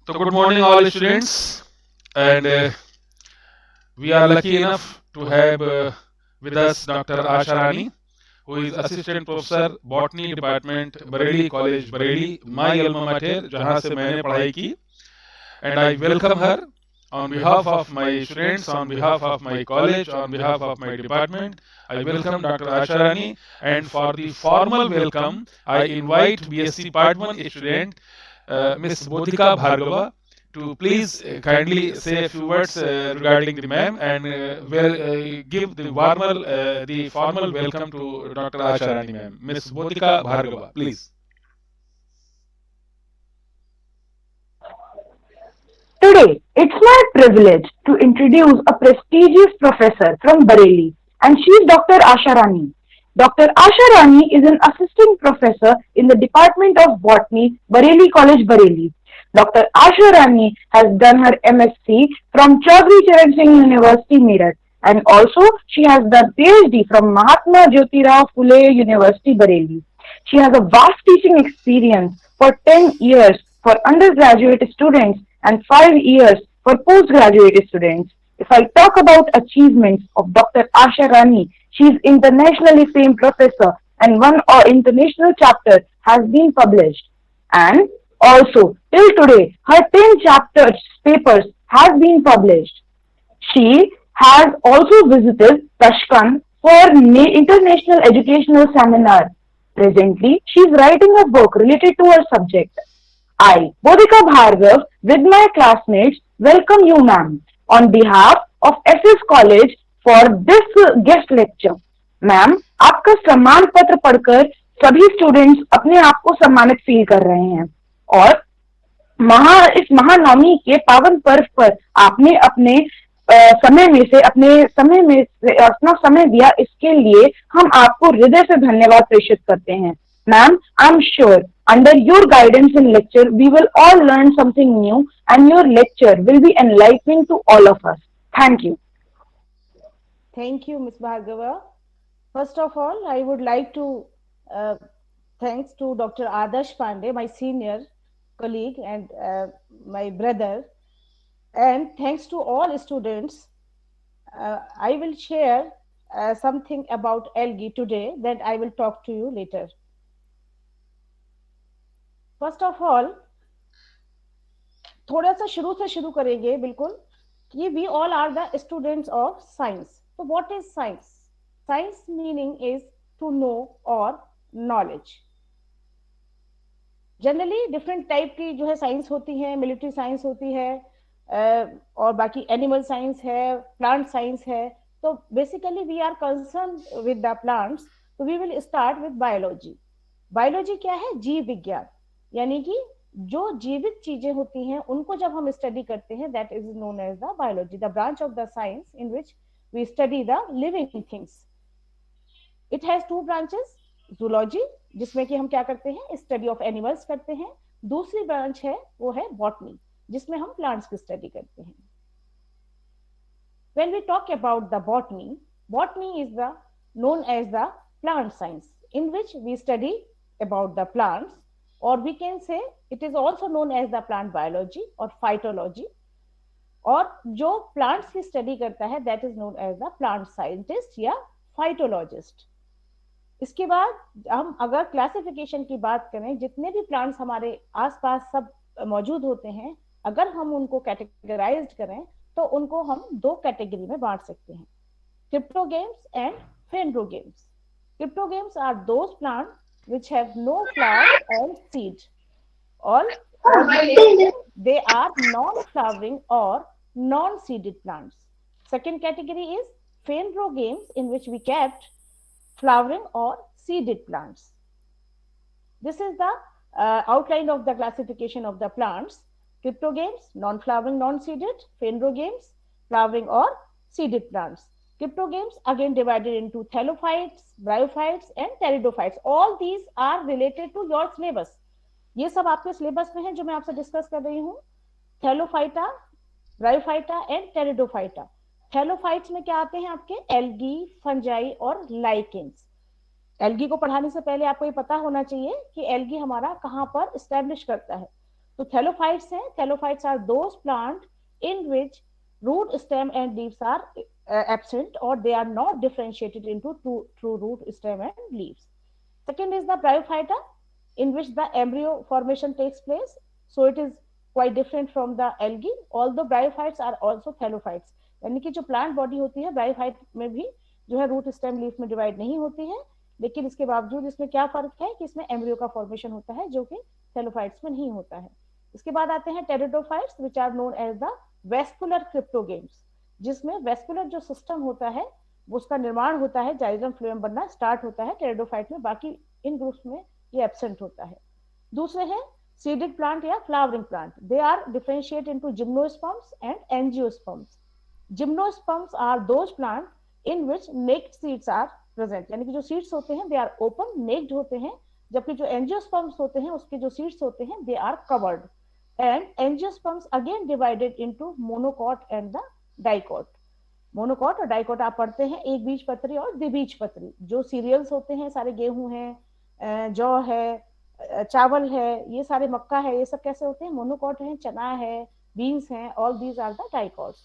So, good morning, all students, and we are lucky enough to have with us Dr. Asha Rani, who is Assistant Professor Botany Department, Bareilly College, Bareilly, my alma mater, जहाँ से मैंने पढ़ाई की, and I welcome her on behalf of my students, on behalf of my college, on behalf of my department. I welcome Dr. Asha Rani, and for the formal welcome, I invite BSc Part 1 student Miss Bodhika Bhargava to please kindly say a few words regarding the ma'am and give the formal welcome to Dr. Asharani ma'am. Miss Bodhika Bhargava, please. Today, it's my privilege to introduce a prestigious professor from Bareilly, and she is Dr. Asha Rani. Dr. Asha Rani is an assistant professor in the Department of Botany, Bareilly College, Bareilly. Dr. Asha Rani has done her MSc from Chaudhry Charan Singh University, Meerut, and also she has done PhD from Mahatma Jyotirao Phule University, Bareilly. She has a vast teaching experience for 10 years for undergraduate students and 5 years for postgraduate students. If I talk about achievements of Dr. Asha Rani, she is internationally famed professor and one international chapter has been published. And also, till today, her 10 chapters papers have been published. She has also visited Tashkent for international educational seminar. Presently, she is writing a book related to her subject. I, Bodhika Bhargav, with my classmates, welcome you, ma'am, on behalf of SS College for this guest lecture. Ma'am, आपका सम्मान पत्र पढ़कर सभी students अपने आप को सम्मानित feel कर रहे हैं और इस महानवमी के पावन पर्व पर आपने अपने समय में से अपना समय दिया, इसके लिए हम आपको हृदय से धन्यवाद प्रेषित करते हैं. Ma'am, I am sure under your guidance in lecture we will all learn something new and your lecture will be enlightening to all of us. Thank you. Thank you, Ms. Bhargava. First of all, I would like to thanks to Dr. Adarsh Pandey, my senior colleague and my brother, and thanks to all students. I will share something about algae today that I will talk to you later. First of all, थोड़ा सा शुरू करेंगे बिल्कुल कि we all are the students of science. So what is science? Science meaning is to know or knowledge. Generally different type की जो है science होती है, मिलिट्री साइंस होती है और बाकी एनिमल साइंस है, प्लांट साइंस है. तो basically we are concern with the plants, तो we will start with biology. Biology क्या है? जीव विज्ञान, यानी कि जो जीवित चीजें होती हैं उनको जब हम स्टडी करते हैं, that is known as the biology, the branch of the science in which we study the living things. It has two branches. Zoology, जिसमें कि हम क्या करते हैं? स्टडी ऑफ एनिमल्स करते हैं. दूसरी ब्रांच है वो है बॉटनी, जिसमें हम प्लांट्स की स्टडी करते हैं. When we talk about the botany is the known as the plant science, in which we study about the plants, or we can say it is also known as the plant biology or phytology. और जो plants की study करता है that is known as the plant scientist या phytologist. इसके बाद हम अगर क्लासिफिकेशन की बात करें, जितने भी प्लांट्स हमारे आसपास सब मौजूद होते हैं, अगर हम उनको कैटेगराइज करें तो उनको हम दो कैटेगरी में बांट सकते हैं, cryptogams and phanerogams. Cryptogams are those plant which have no flower and seed, or they are non-flowering or non-seeded plants. Second category is phanerogames, in which we kept flowering or seeded plants. This is the outline of the classification of the plants. Cryptogames, non-flowering, non-seeded. Phanerogames, flowering or seeded plants. Cryptogames again divided into thallophytes, bryophytes and pteridophytes. All these are related to your syllabus. ये सब आपके syllabus में है जो मैं आपसे discuss कर रही हूँ. Thallophyta, bryophyta and pteridophyta. Thallophytes में क्या आते हैं आपके? एल्गी, फंजाई और लाइकेंस. एल्गी को पढ़ाने से पहले आपको ये पता होना चाहिए कि एल्गी हमारा कहाँ पर स्टैब्लिश करता है. तो थैलोफाइट्स हैं, thallophytes are those plant in which root, stem and leaves are absent or they are not differentiated into true root, stem and leaves. Second is the bryophyta, in which the embryo formation takes place. So it is quite different from the algae, although bryophytes are also thallophytes. यानी कि जो plant body होती है bryophyte में भी जो है root stem leaf में डिवाइड नहीं होती है, लेकिन इसके बावजूद इसमें क्या फर्क है कि इसमें एम्ब्रियो का फॉर्मेशन होता है जो कि थैलोफाइट्स में नहीं होता है. इसके बाद आते हैं pteridophytes which are known as the vascular cryptogams, जिसमें वेस्कुलर जो सिस्टम होता है वो उसका निर्माण होता है, जाइलम फ्लोएम बनना स्टार्ट होता है टेरिडोफाइट में, बाकी इन ग्रुप्स में ये एब्सेंट होता है. दूसरे हैं सीडेड प्लांट या flowering plant. They are differentiate into gymnosperms and angiosperms. Gymnosperms are those plant in which naked seeds are present, यानी कि जो सीड्स होते हैं दे आर ओपन, नेक्ड होते हैं, जबकि जो एंजियोस्पर्म्स होते हैं उसके जो सीड्स होते हैं they are covered. And angiosperms again divided into monocot and the dicot. Monocot और डाइकोट आप पढ़ते हैं, एक बीज पत्री और द्विबीज पत्री. जो सीरियल्स होते हैं सारे, गेहूं है, जौ है, चावल है, ये सारे मक्का है, ये सब कैसे होते हैं? मोनोकॉट है, चना है, बीन्स हैं, all these are the dicots.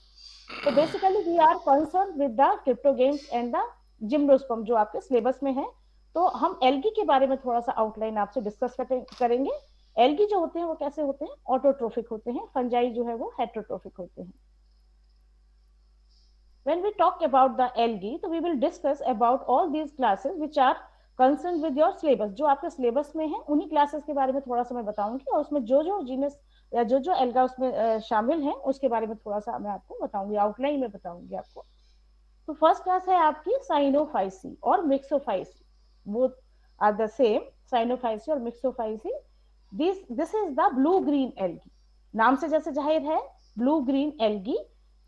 तो basically we are concern with the cryptogams and the gymnosperm जो आपके सिलेबस में है. तो हम एल्गी के बारे में थोड़ा सा आउटलाइन आपसे डिस्कस करेंगे. एल्गी जो होते हैं वो कैसे होते हैं? ऑटोट्रोफिक होते हैं. फंजाई जो है वो हेट्रोट्रोफिक होते हैं. When we talk about the algae, तो we will discuss about all these classes which are concerned with your syllabus. जो आपके सिलेबस में है उन्हीं क्लासेस के बारे में थोड़ा सा मैं बताऊंगी, और उसमें जो जो जीनस या जो जो एल्गा उसमें शामिल है उसके बारे में थोड़ा सा मैं आपको बताऊंगी, आउटलाइन में बताऊंगी आपको. तो फर्स्ट क्लास है आपकी साइनोफाइसी और myxophyceae. Both are the same, cyanophyceae और myxophyceae. This is the blue green algae. नाम से जैसे जाहिर है ब्लू ग्रीन एल्गी,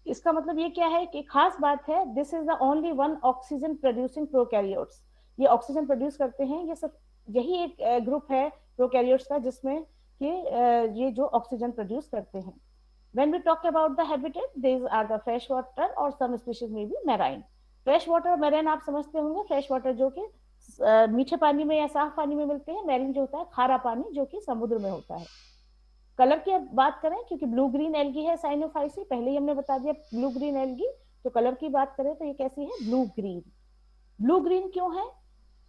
इसका मतलब ये क्या है कि खास बात है, this is the only one oxygen producing prokaryotes. ये ऑक्सीजन प्रोड्यूस करते हैं, ये सब यही एक ग्रुप है प्रोकैरियोट्स का जिसमें कि ये जो ऑक्सीजन प्रोड्यूस करते हैं. When we talk about the habitat, these are the fresh water और some species may be marine. Fresh water, marine आप समझते होंगे. फ्रेश वाटर जो कि मीठे पानी में या साफ पानी में मिलते हैं. मैरीन जो होता है खारा पानी जो कि समुद्र में होता है. कलर की अब बात करें, क्योंकि ब्लू ग्रीन एल्गी है साइनोफाइसी, पहले ही हमने बता दिया ब्लू ग्रीन एल्गी. तो कलर की बात करें तो ये कैसी है? Blue green. ब्लू ग्रीन क्यों है?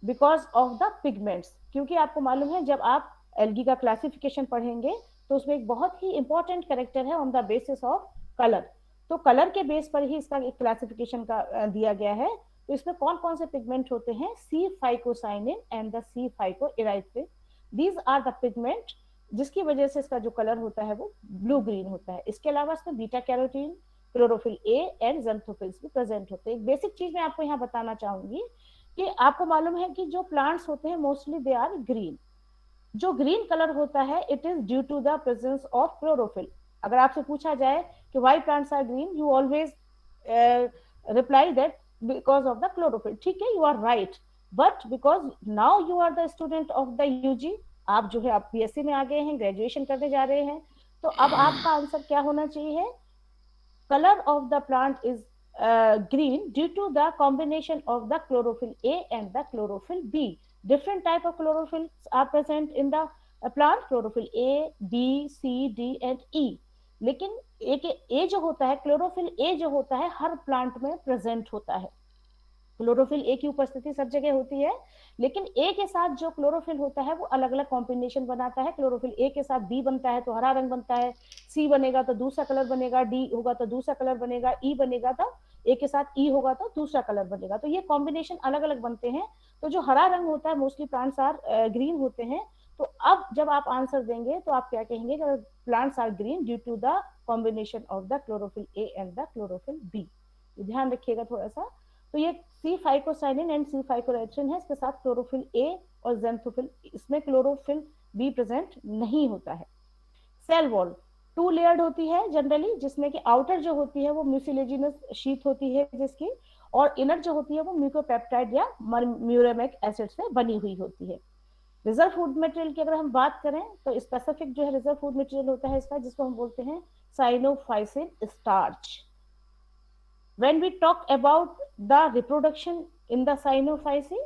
Because of the pigments. क्योंकि आपको मालूम है जब आप एल्गी का क्लासिफिकेशन पढ़ेंगे तो उसमें एक बहुत ही इंपॉर्टेंट कैरेक्टर है on the basis of colour. तो कलर के बेस पर ही इसका एक क्लासिफिकेशन का दिया गया है. तो इसमें कौन कौन से पिगमेंट होते हैं? C phycocyanin and the C phycoerythrin. These are the pigment जिसकी वजह से इसका जो कलर होता है वो ब्लू ग्रीन होता है. इसके अलावा इसमें beta carotene, chlorophyll A and xanthophylls भी प्रेजेंट होते हैं. एक बेसिक चीज मैं आपको यहाँ बताना चाहूंगी कि आपको मालूम है कि जो प्लांट्स होते हैं मोस्टली दे आर ग्रीन. जो ग्रीन कलर होता है it is due to the presence of chlorophyll. अगर आपसे पूछा जाए कि why plants are green, you always reply that because of the chlorophyll. ठीक है, you are right, but because now you are the student of the UG, आप जो है आप बीएससी में आ गए हैं, ग्रेजुएशन करने जा रहे हैं, तो अब आपका आंसर क्या होना चाहिए? Colour of the plant is green due to the combination of the chlorophyll A and the chlorophyll B. Different type of chlorophylls are present in the plant, chlorophyll A, B, C, D and E. लेकिन एक A जो होता है, chlorophyll A जो होता है हर plant में present होता है. क्लोरोफिल ए की उपस्थिति सब जगह होती है, लेकिन ए के साथ जो क्लोरोफिल होता है वो अलग अलग कॉम्बिनेशन बनाता है. क्लोरोफिल ए के साथ बी बनता है तो हरा रंग बनता है, सी बनेगा तो दूसरा कलर बनेगा, डी होगा तो दूसरा कलर बनेगा, ई बनेगा तो ए के साथ ई होगा तो दूसरा कलर बनेगा. तो ये कॉम्बिनेशन अलग अलग बनते हैं. तो जो हरा रंग होता है मोस्टली प्लांट्स आर ग्रीन होते हैं. तो अब जब आप आंसर देंगे तो आप क्या कहेंगे? Plants are green due to the combination of the chlorophyll A and the chlorophyll B. ध्यान रखिएगा थोड़ा सा. तो ये सी फाइकोसाइनिन एंड सी फाइकोराइथ्रिन है, इसके साथ क्लोरोफिल ए और ज़ैंथोफिल, इसमें क्लोरोफिल बी प्रेजेंट नहीं होता है. सेल वॉल 2 लेयर्ड होती है जनरली, जिसमें कि आउटर जो होती है वो म्यूसिलेजिनस शीट होती है जिसकी, और इनर जो होती है वो म्यूकोपेप्टाइड या म्यूरेमिक एसिड से बनी हुई होती है. रिजर्व फूड मटेरियल की अगर हम बात करें तो स्पेसिफिक जो है रिजर्व फूड मटेरियल होता है इसका, जिसको हम बोलते हैं cyanophycin starch. When we talk about the reproduction in the Cyanophyceae,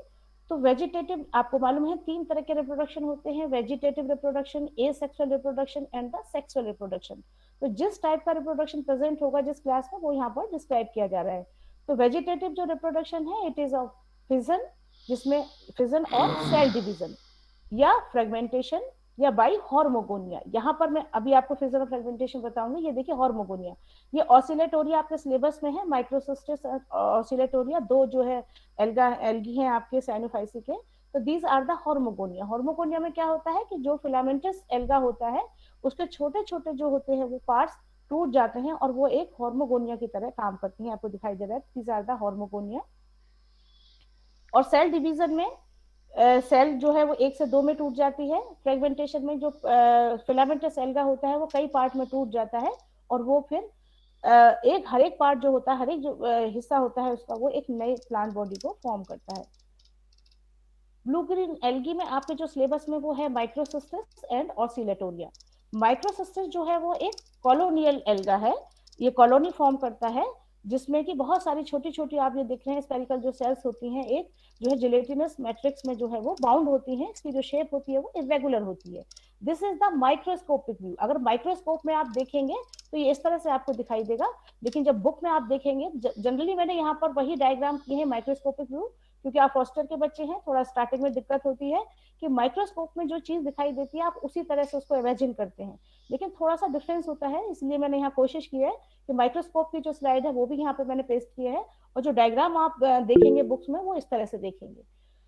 तो वेजिटेटिव आपको मालूम है 3 तरह के रिप्रोडक्शन होते हैं, vegetative reproduction, asexual reproduction and the sexual reproduction. तो जिस टाइप का रिप्रोडक्शन प्रेजेंट होगा जिस क्लास में, वो यहाँ पर डिस्क्राइब किया जा रहा है। तो वेजिटेटिव जो रिप्रोडक्शन है, इट इज ऑफ फिजन, जिसमें फिजन और सेल डिवीजन या फ्रेगमेंटेशन या बाई हॉर्मोगोनिया। यहाँ पर मैं अभी आपको फिजन और फ्रेगमेंटेशन बताऊंगी। ये देखिए हॉर्मोगोनिया, ये ऑसिलेटोरिया आपके सिलेबस में है, माइक्रोसिस्टिस ऑसिलेटोरिया, 2 जो है एल्गी हैं आपके साइनोफाइसी के। तो these are the hormogonia. Hormogonia में क्या होता है कि जो फिलामेंटस एल्गा होता है उसके छोटे छोटे जो होते हैं वो पार्ट्स टूट जाते हैं और वो एक हॉर्मोगोनिया की तरह काम करती हैं। आपको दिखाई दे रहा है, दीज आर द हॉर्मोगोनिया। और सेल डिवीजन में सेल जो है वो 1 से 2 में टूट जाती है। फ्रेगमेंटेशन में जो फिलामेंटस एल्गा होता है वो कई पार्ट में टूट जाता है और वो फिर हर एक पार्ट जो होता है, हर एक जो हिस्सा होता है उसका, वो एक नए प्लांट बॉडी को फॉर्म करता है। ब्लू ग्रीन एल्गी में आपके जो सिलेबस में वो है माइक्रोसिस्टिस एंड ऑसिलेटोरिया। माइक्रोसिस्टिस जो है वो एक कॉलोनियल एल्गा है, ये कॉलोनी फॉर्म करता है जिसमें कि बहुत सारी छोटी छोटी आप ये देख रहे हैं स्पेरिकल जो सेल्स होती हैं, एक जो है जिलेटिनस मैट्रिक्स में जो है वो बाउंड होती हैं, इसकी जो शेप होती है वो इरेगुलर होती है। This is the microscopic view. अगर माइक्रोस्कोप में आप देखेंगे तो ये इस तरह से आपको दिखाई देगा, लेकिन जब बुक में आप देखेंगे, जनरली मैंने यहाँ पर वही डायग्राम किए हैं माइक्रोस्कोपिक व्यू, क्योंकि आप फर्स्ट ईयर के बच्चे हैं, थोड़ा स्टार्टिंग में दिक्कत होती है कि माइक्रोस्कोप में जो चीज दिखाई देती है आप उसी तरह से उसको इमेजिन करते हैं, लेकिन थोड़ा सा डिफरेंस होता है। इसलिए मैंने यहाँ कोशिश की है कि माइक्रोस्कोप की जो स्लाइड है वो भी यहाँ पे मैंने पेस्ट किया है, और जो डायग्राम आप देखेंगे बुक्स में वो इस तरह से देखेंगे।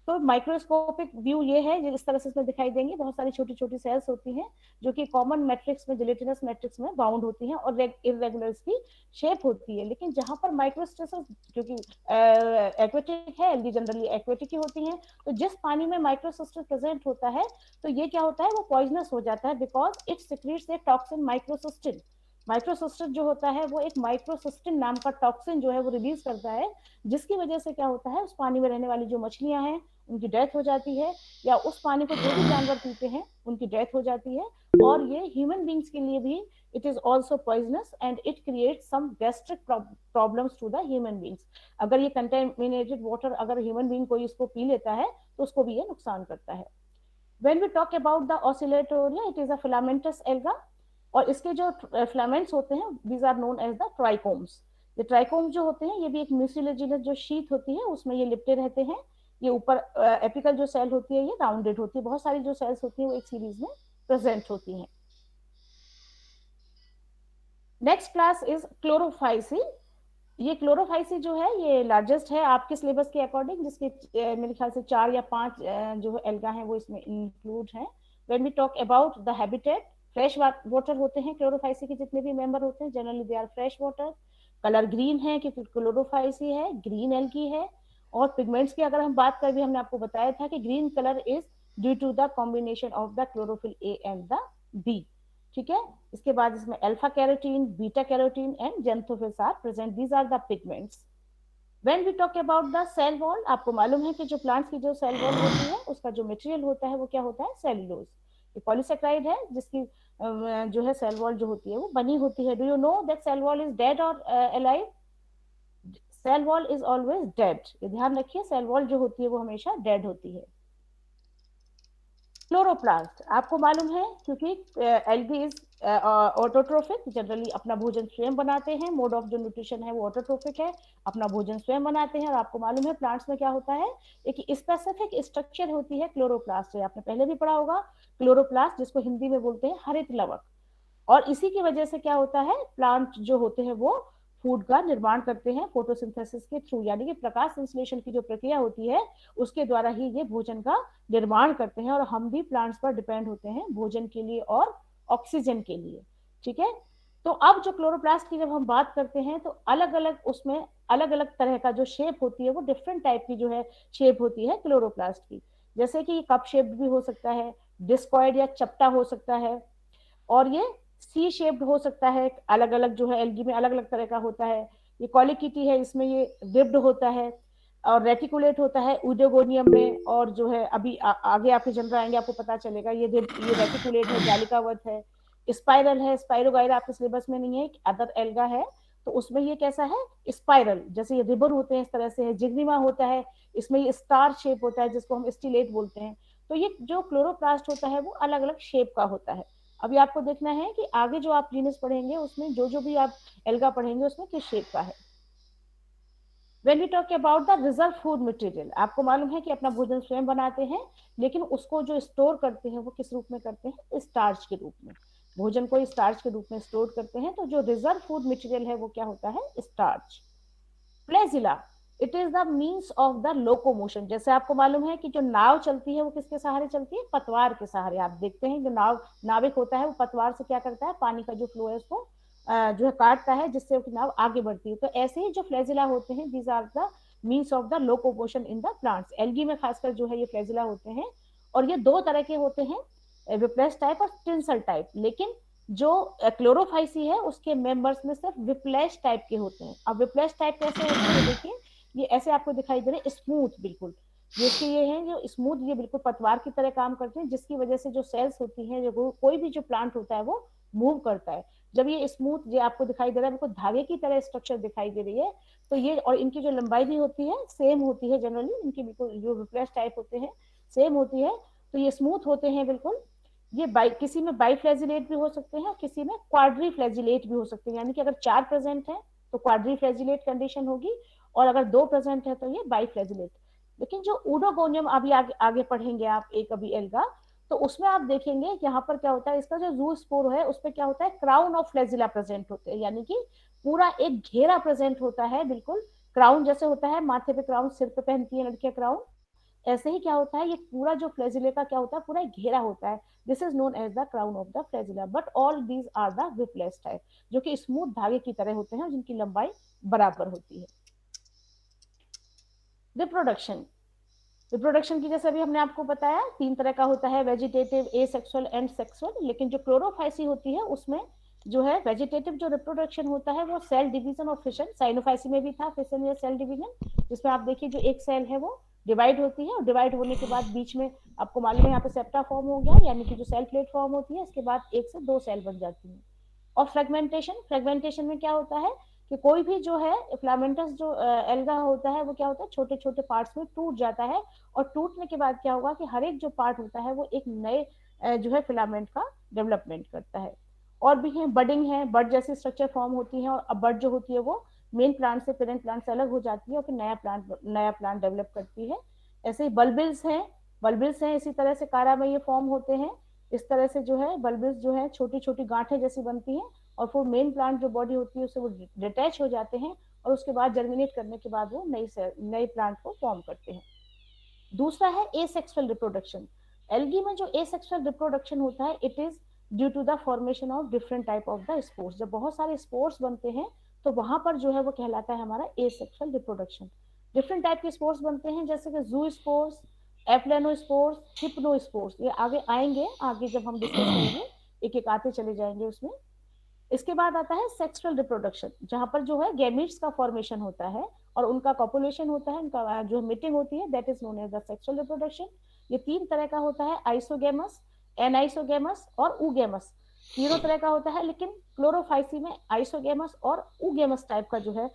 तो माइक्रोस्कोपिक व्यू ये है, इस तरह से इसमें दिखाई देंगे, बहुत सारी छोटी छोटी सेल्स होती हैं जो कि कॉमन मैट्रिक्स में, जिलेटिनस मैट्रिक्स में बाउंड होती हैं और इरेगुलर की शेप होती है। लेकिन जहां पर माइक्रोस्टेसिस, क्योंकि एक्वेटिक है, एल्गी जनरली एक्वेटिक ही होती हैं, तो जिस पानी में माइक्रोसिस्टिस प्रेजेंट होता है तो ये क्या होता है, वो पॉइजनस हो जाता है, because it secretes a toxin microcystin. Microcystin जो होता है वो एक माइक्रोसिस्टिन नाम का टॉक्सिन जो है वो रिलीज करता है, जिसकी वजह से क्या होता है, उस पानी में रहने वाली जो मछलियां हैं उनकी डेथ हो जाती है, या उस पानी को जो भी जानवर पीते हैं उनकी डेथ हो जाती है। और ये ह्यूमन बींग्स के लिए भी it is also poisonous and it creates some gastric problems to the human beings। अगर ये contaminated water अगर human being कोई इसको पी लेता है तो उसको भी ये नुकसान करता है। When we talk about the oscillatoria, it is a filamentous alga, और इसके जो फिलामेंट्स होते हैं these are known as the trichomes। ये ट्राइकोम जो होते हैं ये भी एक म्यूसिलेजिनस जो शीट होती है उसमें ये लिपटे रहते हैं। ये ऊपर एपिकल जो सेल होती है ये राउंडेड होती है, बहुत सारी जो सेल्स होती है वो एक सीरीज में प्रेजेंट होती हैं। Next class is Chlorophyceae. ये क्लोरोफाइसी जो है ये लार्जेस्ट है आपके सिलेबस के अकॉर्डिंग, जिसके मेरे ख्याल से 4 या 5 जो एल्गा हैं वो इसमें इंक्लूड हैं। When we talk about the habitat, fresh water होते हैं क्लोरोफाइसी के जितने भी मेंबर होते हैं, generally they are fresh water. Colour green है क्योंकि क्लोरोफाइसी है, ग्रीन एल्गी है। और पिगमेंट्स की अगर हम बात करें, भी हमने आपको बताया था कि green colour is due to the combination of the chlorophyll A and the B. ठीक है, इसके बाद इसमें alpha carotene, beta carotene and xanthophylls are present, these are the pigments. When we talk about the cell wall, आपको मालूम है कि जो प्लांट्स की जो सेल वॉल होती है उसका जो मटेरियल होता है वो क्या होता है, सेलुलोज। ये पॉलीसेक्राइड है जिसकी जो है सेल वॉल जो होती है वो बनी होती है। Do you know that cell wall is dead और alive? Cell wall is always dead, ये ध्यान रखिए, सेल वॉल जो होती है वो हमेशा डेड होती है। क्लोरोप्लास्ट आपको मालूम है क्योंकि एल्गी इज ऑटोट्रोफिक, जनरली अपना भोजन स्वयं बनाते हैं, मोड ऑफ जो न्यूट्रिशन है वो ऑटोट्रोफिक है, अपना भोजन स्वयं बनाते हैं। और आपको मालूम है प्लांट्स में क्या होता है, एक स्पेसिफिक स्ट्रक्चर होती है क्लोरोप्लास्ट से, आपने पहले भी पढ़ा होगा क्लोरोप्लास्ट, जिसको हिंदी में बोलते हैं हरित लवक। और इसी की वजह से क्या होता है, प्लांट जो होते हैं वो फूड का निर्माण करते हैं फोटोसिंथेसिस के थ्रू, यानी कि प्रकाश संश्लेषण की जो प्रक्रिया होती है उसके द्वारा ही ये भोजन का निर्माण करते हैं। और हम भी प्लांट्स पर डिपेंड होते हैं भोजन के लिए और ऑक्सीजन के लिए। ठीक है, तो अब जो क्लोरोप्लास्ट की जब हम बात करते हैं तो अलग अलग उसमें अलग अलग तरह का जो शेप होती है वो डिफरेंट टाइप की जो है शेप होती है क्लोरोप्लास्ट की। जैसे कि कप शेप्ड भी हो सकता है, डिस्कॉइड या चपटा हो सकता है, और ये सी शेप्ड हो सकता है। अलग अलग जो है एल्गी में अलग अलग तरह का होता है। ये कॉलिकिटी है, इसमें ये रिब्ड होता है, और रेटिकुलेट होता है यूडोगोनियम में। और जो है अभी आगे आपके जनरल आएंगे आपको पता चलेगा, ये रेटिकुलेट है, जालिकावत है, स्पाइरल है, स्पाइरोगाइरा आपके सिलेबस में नहीं है, अदर एल्गा है। तो उसमें ये कैसा है, स्पाइरल, जैसे ये रिबन होते हैं इस तरह से है, जिग्निमा होता है, इसमें ये स्टार शेप होता है जिसको हम स्टिलेट बोलते हैं। तो ये जो क्लोरोप्लास्ट होता है वो अलग अलग शेप का होता है। अभी आपको देखना है कि आगे जो आप जीनस पढ़ेंगे उसमें जो जो भी आप एल्गा पढ़ेंगे उसमें किस शेप का है। When we talk about the reserve food material, आपको मालूम है कि अपना भोजन स्वयं बनाते हैं, लेकिन उसको जो स्टोर करते हैं वो किस रूप में करते हैं, स्टार्च के रूप में। भोजन को स्टार्च के रूप में स्टोर करते हैं, तो जो रिजर्व फूड मटेरियल है वो क्या होता है, starch. Flagella, it is the means of the locomotion. जैसे आपको मालूम है कि जो नाव चलती है वो किसके सहारे चलती है, पतवार के सहारे। आप देखते हैं जो नाविक होता है वो पतवार से क्या करता है, पानी का जो फ्लो है उसको जो है काटता है, जिससे वो नाव आगे बढ़ती है। तो ऐसे ही जो फ्लैजिला होते हैं, these are the means of the locomotion in the plants. Algae में खासकर जो है ये फ्लैजिला होते हैं, और ये दो तरह के होते हैं, विप्लेस टाइप और टिंसल टाइप। लेकिन जो क्लोरोफाइसी है उसके मेंबर्स में सिर्फ विप्लेस टाइप के होते हैं। अब विप्लेस टाइप कैसे होते हैं, देखिए ये ऐसे आपको दिखाई दे रहे हैं, स्मूथ बिल्कुल, जिसके ये हैं जो स्मूथ, ये बिल्कुल पतवार की तरह काम करते हैं, जिसकी वजह से जो सेल्स होती हैं, जो कोई भी जो प्लांट होता है वो मूव करता है। जब ये स्मूथ जो आपको दिखाई दे रहा है, बिल्कुल धागे की तरह स्ट्रक्चर दिखाई दे रही है, तो ये, और इनकी जो लंबाई भी होती है सेम होती है, जनरली इनकी बिल्कुल जो विप्लेस टाइप होते हैं सेम होती है, तो ये स्मूथ होते हैं बिल्कुल। ये किसी में बाईफ्लैजिलेट भी हो सकते हैं और किसी में क्वाड्रीफ्लैजिलेट भी हो सकते हैं, यानी कि अगर 4 प्रेजेंट है तो क्वाड्रीफ्लैजिलेट कंडीशन होगी, और अगर 2 प्रेजेंट है तो ये बाईफ्लैजिलेट। लेकिन जो ऊडोगोनियम अभी आगे पढ़ेंगे आप एक अभी एल्गा, तो उसमें आप देखेंगे यहाँ पर क्या होता है, इसका जो जू स्पोर है उस पर क्या होता है, क्राउन ऑफ फ्लैजिला प्रेजेंट होते हैं, यानी कि पूरा एक घेरा प्रेजेंट होता है, बिल्कुल क्राउन जैसे होता है, माथे पे क्राउन, सिर पे पहनती है लड़कियां क्राउन, ऐसे ही क्या होता है, ये पूरा जो फ्लैजिले का क्या होता है, पूरा एक घेरा होता है। This is known as the crown of the flagella, but all these are the whiplash type, जो कि स्मूथ धागे की तरह होते हैं, जिनकी लंबाई बराबर होती है। रिप्रोडक्शन, रिप्रोडक्शन की जैसे अभी हमने आपको बताया 3 तरह का होता है, वेजिटेटिव, एसेक्सुअल एंड सेक्सुअल। लेकिन जो क्लोरोफाइसी होती है उसमें जो है वेजिटेटिव जो रिप्रोडक्शन होता है वो सेल डिवीजन और फिशन, साइनोफाइसी में भी था फिशन या सेल डिवीजन, जिसमें आप देखिए जो एक सेल है वो डिवाइड होती है, और डिवाइड होने के बाद बीच में आपको मालूम है यहाँ पे सेप्टा फॉर्म हो गया, यानी कि जो सेल प्लेट फॉर्म होती है, इसके बाद 1 से 2 सेल बन जाती है। और फ्रेगमेंटेशन, फ्रेगमेंटेशन में क्या होता है कि कोई भी जो है फिलामेंटस जो एल्गा होता है वो क्या होता है, छोटे छोटे पार्ट्स में टूट जाता है, और टूटने के बाद क्या होगा कि हर एक जो पार्ट होता है वो एक नए जो है फिलामेंट का डेवलपमेंट करता है। और भी है, बडिंग है, बड जैसी स्ट्रक्चर फॉर्म होती है, और अब बड जो होती है वो मेन प्लांट से, पेरेंट प्लांट से अलग हो जाती है, और फिर नया प्लांट डेवलप करती है। ऐसे ही बल्बिल्स हैं, बल्बिल्स हैं इसी तरह से कारा में ये फॉर्म होते हैं, इस तरह से जो है बल्बिल्स जो है छोटी छोटी गांठें जैसी बनती हैं, और फिर मेन प्लांट जो बॉडी होती है उससे वो डिटैच हो जाते हैं, और उसके बाद जर्मिनेट करने के बाद वो नए प्लांट को फॉर्म करते हैं। दूसरा है एसेक्सुअल रिप्रोडक्शन। एल्गी में जो एसेक्सुअल रिप्रोडक्शन होता है, it is due to the formation of different type of the spores. जब बहुत सारे स्पोर्स बनते हैं तो वहां पर जो है वो कहलाता है हमारा एसेक्सुअल रिप्रोडक्शन। डिफरेंट टाइप के स्पोर्स बनते हैं, जैसे कि जू स्पोर्स, एप्लेनोस्पोर्स, हिप्नोस्पोर्स, ये आगे आएंगे, आगे जब हम डिस्कस करेंगे एक एक आते चले जाएंगे उसमें। इसके बाद आता है सेक्सुअल रिप्रोडक्शन, जहां पर जो है गैमीट्स का फॉर्मेशन होता है और उनका कॉपुलेशन होता है, उनका जो मीटिंग होती है, that is known as the sexual reproduction. ये 3 तरह का होता है, आइसोगेमस, एनाइसोगेमस और ऊगेमस, तीनों तरह का होता है। लेकिन क्लोरोफाइसी में आइसोगेमस और ऊगेमस टाइप का जो है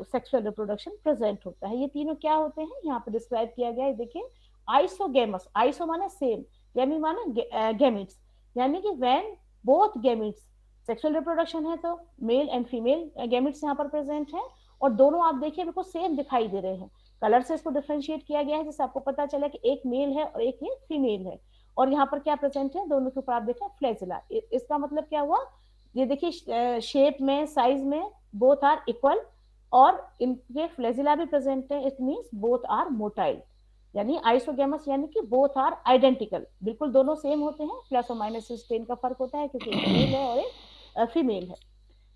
सेक्सुअल रिप्रोडक्शन प्रेजेंट होता है। ये तीनों क्या होते हैं यहाँ पे डिस्क्राइब किया गया है, देखिए। आइसोगेमस, आइसो माने सेम, गेमी माने गैमिट्स, यानी कि when both gametes, sexual reproduction है तो मेल एंड फीमेल गैमिट्स यहाँ पर प्रेजेंट है, और दोनों आप देखिए बिल्कुल सेम दिखाई दे रहे हैं। कलर से इसको डिफरेंशिएट किया गया है, जिससे आपको पता चला कि एक मेल है और एक ये फीमेल है। और यहाँ पर क्या प्रेजेंट है, दोनों के ऊपर आप देखें फ्लैजिला। इसका मतलब क्या हुआ, ये देखिए शेप में, साइज में बोथ आर इक्वल, और इनके फ्लैजिला भी प्रेजेंट है, it means both are motile. यानी आइसोगेमस यानी कि बोथ आर आइडेंटिकल, बिल्कुल दोनों सेम होते हैं, प्लस और माइनस स्ट्रेन का फर्क होता है क्योंकि एक मेल है और एक फीमेल है।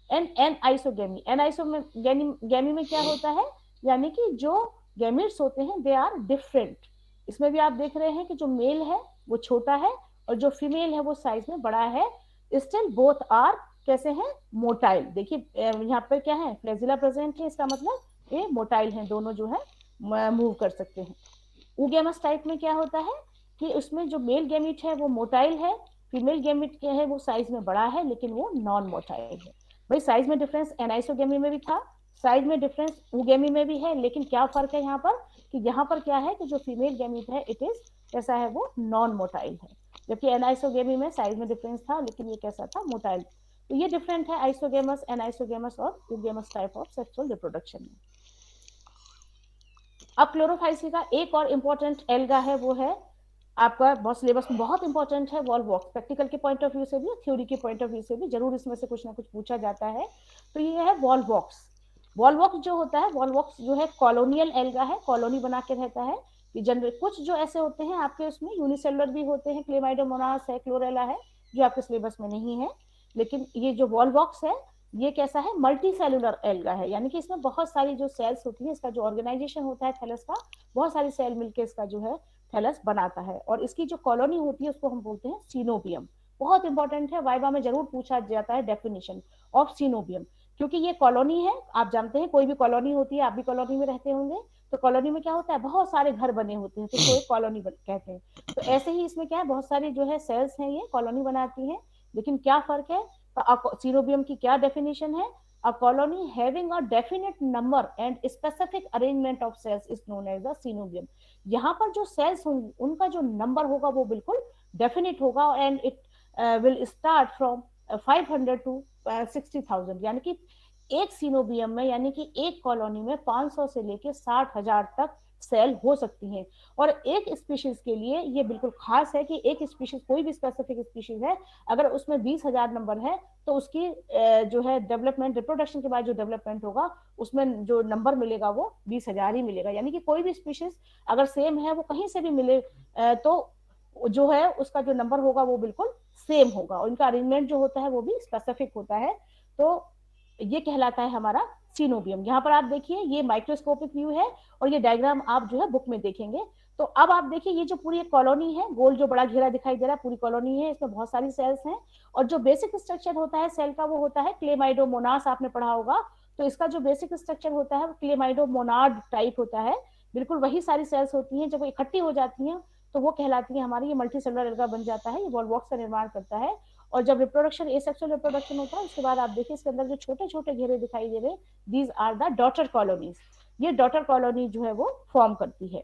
एन आइसोगेमी, एन आइसोगेमी में क्या होता है, यानी कि जो गैमिट्स होते हैं दे आर डिफरेंट। इसमें भी आप देख रहे हैं कि जो मेल है वो छोटा है और जो फीमेल है वो साइज में बड़ा है, स्टिल बोथ आर कैसे हैं, मोटाइल। देखिए यहाँ पर क्या है, फ्लैजिला प्रेजेंट है, इसका मतलब ये मोटाइल हैं, दोनों जो है मूव कर सकते हैं। ऊगेमस टाइप में क्या होता है कि उसमें जो मेल गैमिट है वो मोटाइल है, फीमेल गैमिट क्या है वो साइज में बड़ा है लेकिन वो नॉन मोटाइल है। भाई साइज में डिफरेंस एनाइसोगेमी में भी था, साइज में डिफरेंस ऊगेमी में भी है, लेकिन क्या फर्क है यहाँ पर कि यहाँ पर क्या है कि जो फीमेल गैमीट है इट इज कैसा है, वो नॉन मोटाइल है, जबकि एनाइसोगेमी में साइज में डिफरेंस था लेकिन ये कैसा था, मोटाइल। तो ये डिफरेंट है आइसोगेमस, एनाइसोगेमस और यूगेमस टाइप ऑफ सेक्सुअल रिप्रोडक्शन में। अब क्लोरोफाइसी का एक और इम्पोर्टेंट एल्गा है, वो है आपका बहुत सिलेबस में बहुत इंपॉर्टेंट है, वॉल्वॉक्स। प्रैक्टिकल के पॉइंट ऑफ व्यू से भी, थ्योरी के पॉइंट ऑफ व्यू से भी जरूर इसमें से कुछ ना कुछ पूछा जाता है। तो ये है वॉल्वॉक्स। वॉल्वॉक्स जो होता है, वॉल्वॉक्स जो है कॉलोनियल एल्गा है, कॉलोनी बना के रहता है। कि जनरल कुछ जो ऐसे होते हैं आपके उसमें यूनिसेलुलर भी होते हैं, क्लेमाइडोमोनास है, क्लोरेला है, जो आपके सिलेबस में नहीं है। लेकिन ये जो वॉल्वॉक्स है ये कैसा है, मल्टी सेलुलर एल्गा है, यानी कि इसमें बहुत सारी जो सेल्स होती है, इसका जो ऑर्गेनाइजेशन होता है थैलस का, बहुत सारी सेल मिलकर इसका जो है थैलस बनाता है। और इसकी जो कॉलोनी होती है उसको हम बोलते हैं सीनोबियम। बहुत इंपॉर्टेंट है, वाइवा में जरूर पूछा जाता है डेफिनेशन ऑफ सीनोबियम, क्योंकि ये कॉलोनी है। आप जानते हैं कोई भी कॉलोनी होती है, आप भी कॉलोनी में रहते होंगे, तो कॉलोनी में क्या होता है, बहुत सारे घर बने होते हैं, तो उसको एक कॉलोनी कहते हैं। तो ऐसे ही इसमें क्या है, बहुत सारी जो है सेल्स हैं ये कॉलोनी बनाती हैं। लेकिन क्या फर्क है, तो सीनोबियम की क्या डेफिनेशन है, a colony having a definite number and specific arrangement of cells is known as the synobium। यहाँ पर जो सेल्स होंगी उनका जो नंबर होगा वो बिल्कुल डेफिनेट होगा, and it will start from 500 to 60,000, यानी कि एक सीनोबियम में, यानी कि एक कॉलोनी में 500 से लेके 60,000 तक सेल हो सकती हैं। और एक स्पीशीज के लिए ये बिल्कुल खास है कि एक स्पीशीज, कोई भी स्पेसिफिक स्पीशीज है, अगर उसमें 20,000 नंबर है तो उसकी जो है डेवलपमेंट, रिप्रोडक्शन के बाद जो डेवलपमेंट होगा उसमें जो नंबर मिलेगा वो 20,000 ही मिलेगा। यानी कि कोई भी स्पीशीज अगर सेम है, वो कहीं से भी मिले तो जो है उसका जो नंबर होगा वो बिल्कुल सेम होगा, और इनका अरेंजमेंट जो होता है वो भी स्पेसिफिक होता है। तो ये कहलाता है हमारा सीनोबियम। यहाँ पर आप देखिए ये माइक्रोस्कोपिक व्यू है, और ये डायग्राम आप जो है बुक में देखेंगे। तो अब आप देखिए ये जो पूरी कॉलोनी है, गोल जो बड़ा घेरा दिखाई दे रहा है, पूरी कॉलोनी है, इसमें बहुत सारी सेल्स हैं। और जो बेसिक स्ट्रक्चर होता है सेल का वो होता है क्लेमाइडोमोनास, आपने पढ़ा होगा। तो इसका जो बेसिक स्ट्रक्चर होता है वो क्लेमाइडोमोनाड टाइप होता है, बिल्कुल वही सारी सेल्स होती हैं। जब वो इकट्ठी हो जाती हैं तो वो कहलाती है हमारी, ये मल्टी सेलुलर एल्गा बन जाता है, ये वॉल्वॉक्स का निर्माण करता है। और जब रिप्रोडक्शन, एसेक्सुअल रिप्रोडक्शन होता है, उसके बाद आप देखिए इसके अंदर जो छोटे छोटे घेरे दिखाई दे रहे, these are the daughter colonies. ये डॉटर कॉलोनी जो है वो फॉर्म करती है।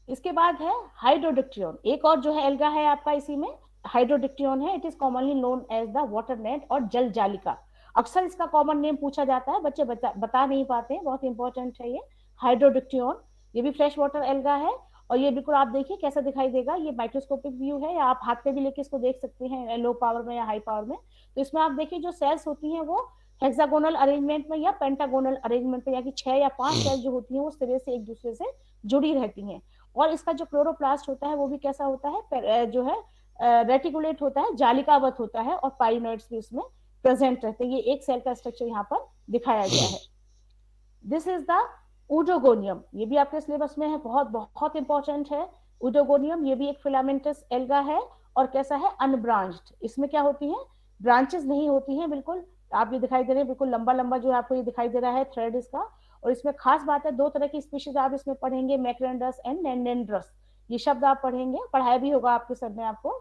इसके बाद है हाइड्रोडिक्टियन, एक और जो है एल्गा है आपका इसी में, हाइड्रोडिक्टियन है। It is commonly known as the water net और जल जालिका। अक्सर इसका कॉमन नेम पूछा जाता है, बच्चे बता नहीं पाते हैं, बहुत इंपॉर्टेंट है ये हाइड्रोडिक्टियन। ये भी फ्रेश वाटर एल्गा है, और ये बिल्कुल आप देखिए कैसा दिखाई देगा, ये माइक्रोस्कोपिक व्यू है, या आप हाथ पे भी लेके इसको देख सकते हैं लो पावर में या हाई पावर में। तो इसमें आप देखिए जो सेल्स होती हैं वो हेक्सागोनल अरेंजमेंट में या पेंटागोनल अरेंजमेंट में, या कि 6 या 5 सेल जो होती हैं वो सिरे से एक दूसरे से जुड़ी रहती हैं। और इसका जो क्लोरोप्लास्ट होता है वो भी कैसा होता है, जो है रेटिकुलेट होता है, जालिकावत होता है, और पाइनोइड्स भी उसमें प्रेजेंट रहते हैं। ये एक सेल का स्ट्रक्चर यहाँ पर दिखाया गया है। दिस इज द ऊडोगोनियम, ये भी आपके सिलेबस में है, बहुत बहुत इंपॉर्टेंट है। ऊडोगोनियम ये भी एक फिलामेंटस एल्गा है, और कैसा है, अनब्रांच्ड। इसमें क्या होती है, ब्रांचेस नहीं होती हैं बिल्कुल। आप ये दिखाई दे रहे हैं बिल्कुल लंबा लंबा जो आपको ये दिखाई दे रहा है थ्रेड इसका। और इसमें खास बात है, 2 तरह की स्पीशीज आप इसमें पढ़ेंगे, मैक्रेंड्रस एंड नेनेंड्रस। ये शब्द आप पढ़ेंगे, पढ़ाया भी होगा आपके सर ने आपको।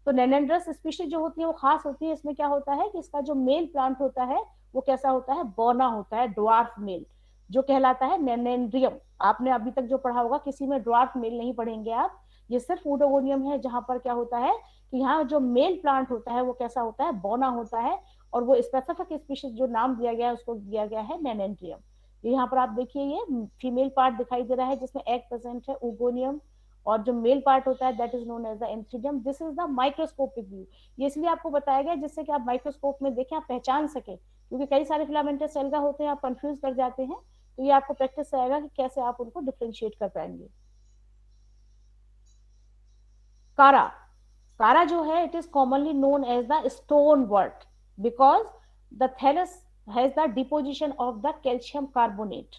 तो नेनेंड्रस स्पीशीज जो होती है वो खास होती है। इसमें क्या होता है कि इसका जो मेल प्लांट होता है वो कैसा होता है, बौना होता है, ड्वार्फ मेल, जो कहलाता है नेनेंड्रियम। आपने अभी तक जो पढ़ा होगा, किसी में ड्वार्फ मेल नहीं पढ़ेंगे आप। ये सिर्फ ऊडोगोनियम है जहां पर क्या होता है कि यहाँ जो मेल प्लांट होता है वो कैसा होता है, बौना होता है, और वो स्पेसिफिक स्पीशीज जो नाम दिया गया है उसको दिया गया है नेनेंड्रियम। यहाँ पर आप देखिए ये फीमेल पार्ट दिखाई दे रहा है जिसमें एग प्रेजेंट है, ऊगोनियम, और जो मेल पार्ट होता है that is known as the antheridium. This is the microscopic view. ये इसलिए आपको बताया गया जिससे कि आप माइक्रोस्कोप में देखें, आप पहचान सके, क्योंकि कई सारे फिलामेंटस एल्गा होते हैं, आप कंफ्यूज कर जाते हैं। तो ये आपको प्रैक्टिस आएगा कि कैसे आप उनको डिफरेंशिएट कर पाएंगे। कारा, कारा जो है it is commonly known as the stonewort, because the thallus has the deposition of the calcium carbonate.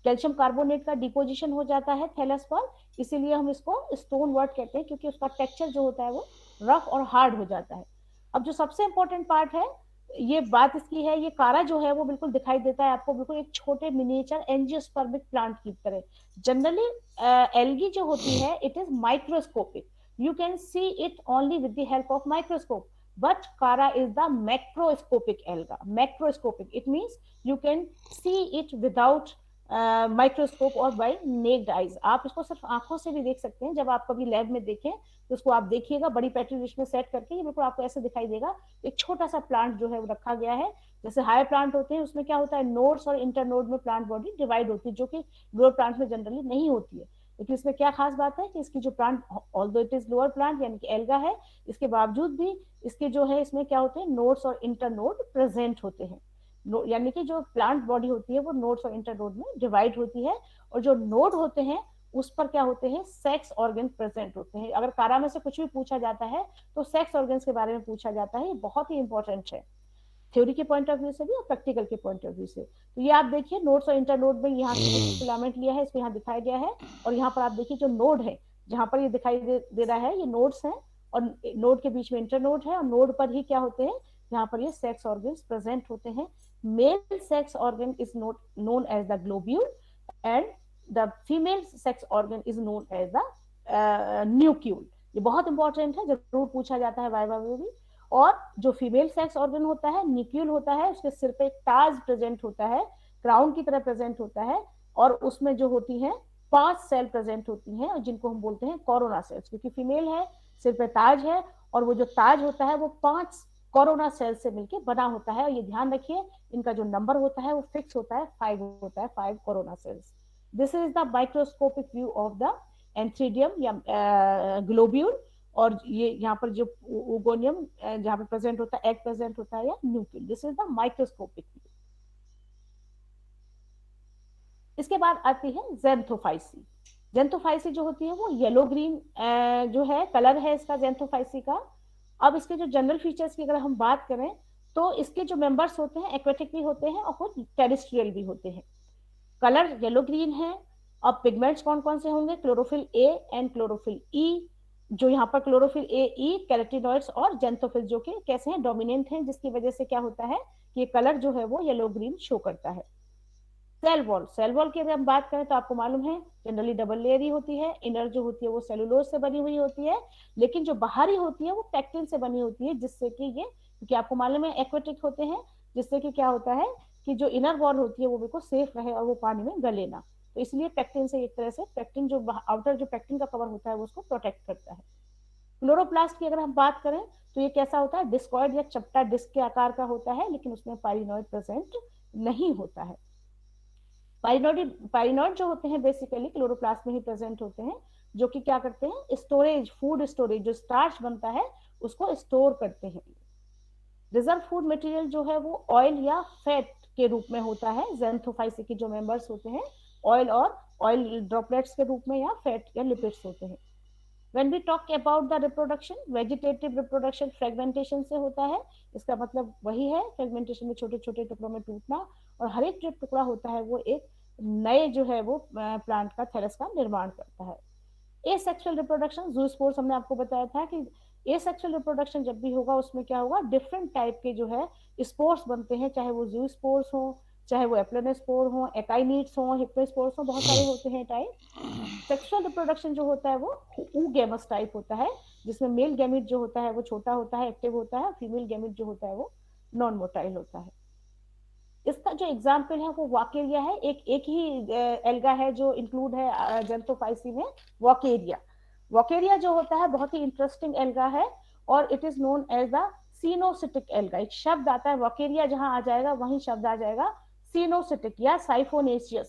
Calcium carbonate का डिपोजिशन हो जाता है थैलस पर, इसीलिए हम इसको स्टोन वर्ट कहते हैं, क्योंकि उसका टेक्सचर जो होता है वो रफ और हार्ड हो जाता है। अब जो सबसे इंपॉर्टेंट पार्ट है, ये बात इसकी है, ये कारा जो है वो बिल्कुल दिखाई देता है आपको बिल्कुल एक छोटे मिनिएचर एंजियोस्पर्मिक प्लांट की तरह। जनरली एल्गी जो होती है it is microscopic, you can see it only with the help of microscope, but Cara is the macroscopic alga. Macroscopic, it means you can see it without microscope और bye necked eyes. आप इसको सिर्फ आंखों से भी देख सकते हैं. जब आप कभी लैब में देखें तो उसको आप देखिएगा बड़ी पेट्री डिश में सेट करके, ये बिल्कुल आपको ऐसे दिखाई देगा. एक छोटा सा प्लांट जो है वो रखा गया है. जैसे हायर प्लांट होते हैं उसमें क्या होता है, नोड्स और इंटरनोड में प्लांट बॉडी डिवाइड होती है, जो कि लोअर प्लांट में जनरली नहीं होती है. लेकिन इसमें क्या खास बात है कि इसकी जो plant, although it is lower plant यानी कि एल्गा है, इसके बावजूद भी इसके जो है इसमें क्या होते हैं, नोड्स और इंटरनोड प्रेजेंट होते हैं. यानी कि जो प्लांट बॉडी होती है वो नोड्स और इंटरनोड में डिवाइड होती है. और जो नोड होते हैं उस पर क्या होते हैं, सेक्स ऑर्गन प्रेजेंट होते हैं. अगर कारा में से कुछ भी पूछा जाता है तो सेक्स ऑर्गन्स के बारे में पूछा जाता है. ये बहुत ही इंपॉर्टेंट है थ्योरी के पॉइंट ऑफ व्यू से भी और प्रैक्टिकल के पॉइंट ऑफ व्यू से. तो ये आप देखिए नोड्स और इंटरनोड में यहाँ से फिलामेंट लिया है, इसको यहाँ दिखाया गया है. और यहाँ पर आप देखिए जो नोड है, जहां पर ये दिखाई दे रहा है, ये नोड्स हैं और नोड के बीच में इंटरनोड है. और नोड पर ही क्या होते हैं, यहाँ पर ये सेक्स ऑर्गन्स प्रेजेंट होते हैं. Male sex organ is known as the globule and the female sex organ is known as the nucleus. ये बहुत इंपॉर्टेंट है, जरूर पूछा जाता है वाइवा में भी. और जो फीमेल सेक्स ऑर्गन होता है, न्यूक्लियल होता है, उसके सिर पे एक ताज प्रेजेंट होता है, क्राउन की तरह प्रेजेंट होता है. और उसमें जो होती है 5 सेल प्रेजेंट होती हैं, और जिनको हम बोलते हैं कोरोना सेल्स, क्योंकि फीमेल है, सिर पे ताज है, और वो जो ताज होता है वो 5 कोरोना सेल से मिलकर बना होता है. और ये ध्यान रखिए, इनका जो नंबर होता है वो फिक्स होता है, 5 होता है, 5 corona cells. This is the microscopic view of the antheridium या ग्लोब्यूल. और ये यहाँ पर जो ओगोनियम जहाँ पर प्रेजेंट होता है, एग प्रेजेंट होता है, या nucleus. This is the microscopic view. इसके बाद आती है ज़ैंथोफाइसी. ज़ैंथोफाइसी जो होती है वो येलो ग्रीन जो है कलर है इसका ज़ैंथोफाइसी का. अब इसके जो जनरल फीचर्स की अगर हम बात करें तो इसके जो मेंबर्स होते हैं एक्वेटिक भी होते हैं और कुछ टेरेस्ट्रियल भी होते हैं. कलर येलो ग्रीन है. अब पिगमेंट्स कौन कौन से होंगे, क्लोरोफिल ए एंड क्लोरोफिल ई. जो यहाँ पर क्लोरोफिल ए, ई, कैरोटिनॉइड्स और जेंथोफिल जो कि कैसे हैं, डोमिनेंट हैं, जिसकी वजह से क्या होता है कि ये कलर जो है वो येलो ग्रीन शो करता है. सेल वॉल, सेल वॉल की अगर हम बात करें तो आपको मालूम है जनरली डबल लेयर ही होती है. इनर जो होती है वो सेलुलोज से बनी हुई होती है, लेकिन जो बाहरी होती है वो पैक्टिन से बनी होती है, जिससे कि ये, क्योंकि आपको मालूम है एक्वेटिक होते हैं, जिससे कि क्या होता है कि जो इनर वॉल होती है वो बिल्कुल सेफ रहे और वो पानी में गले ना. तो इसलिए पैक्टिन से एक तरह से पैक्टिन जो आउटर जो पैक्टिन का कवर होता है वो उसको प्रोटेक्ट करता है. क्लोरोप्लास्ट की अगर हम बात करें तो ये कैसा होता है, डिस्कॉइड या चपटा डिस्क के आकार का होता है, लेकिन उसमें पाइरिनॉइड प्रेजेंट नहीं होता है. पाइरिनॉइड जो होते हैं बेसिकली क्लोरोप्लास्ट में ही प्रेजेंट होते हैं, जो कि क्या करते हैं, स्टोरेज, फूड स्टोरेज, जो स्टार्च बनता है उसको स्टोर करते हैं. रिजर्व फूड मटेरियल जो है वो ऑयल या फैट के रूप में होता है. ज़ैंथोफाइसी के जो मेंबर्स होते हैं ऑयल और ऑयल ड्रॉपलेट्स के रूप में या फैट या लिपिड्स होते हैं. When we talk about the reproduction, vegetative reproduction fragmentation से होता है. इसका मतलब वही है, फ्रेगमेंटेशन में छोटे छोटे टुकड़ों में टूटना, और हर एक जो टुकड़ा होता है वो एक नए जो है वो प्लांट का थैलस का निर्माण करता है. एसेक्सुअल रिप्रोडक्शन, ज़ूस्पोर्स हमने आपको बताया था कि एसेक्सुअल रिप्रोडक्शन जब भी होगा उसमें क्या होगा, डिफरेंट टाइप के जो है स्पोर्स बनते हैं, चाहे वो ज़ूस्पोर्स हो, चाहे वो एप्लेनोस्पोर हो, एकाइनिड्स हो, हिप्नोस्पोर्स हो, बहुत सारे होते हैं टाइप. सेक्सुअल रिप्रोडक्शन जो होता है वो oogamous टाइप होता है, जिसमें मेल गैमिट जो होता है वो छोटा होता है, एक्टिव होता है, फीमेल गैमिट जो होता है वो नॉन मोटाइल होता है. इसका जो एग्जाम्पल है वो वॉकेरिया है. एक ही एल्गा है जो इंक्लूड है ज़ैंथोफाइसी में, वॉकेरिया. वॉकेरिया जो होता है बहुत ही इंटरेस्टिंग एल्गा है, और it is known as the coenocytic alga. एक शब्द आता है वॉकेरिया, जहां आ जाएगा वहीं शब्द आ जाएगा सीनोसिटिक या साइफोनेशियस.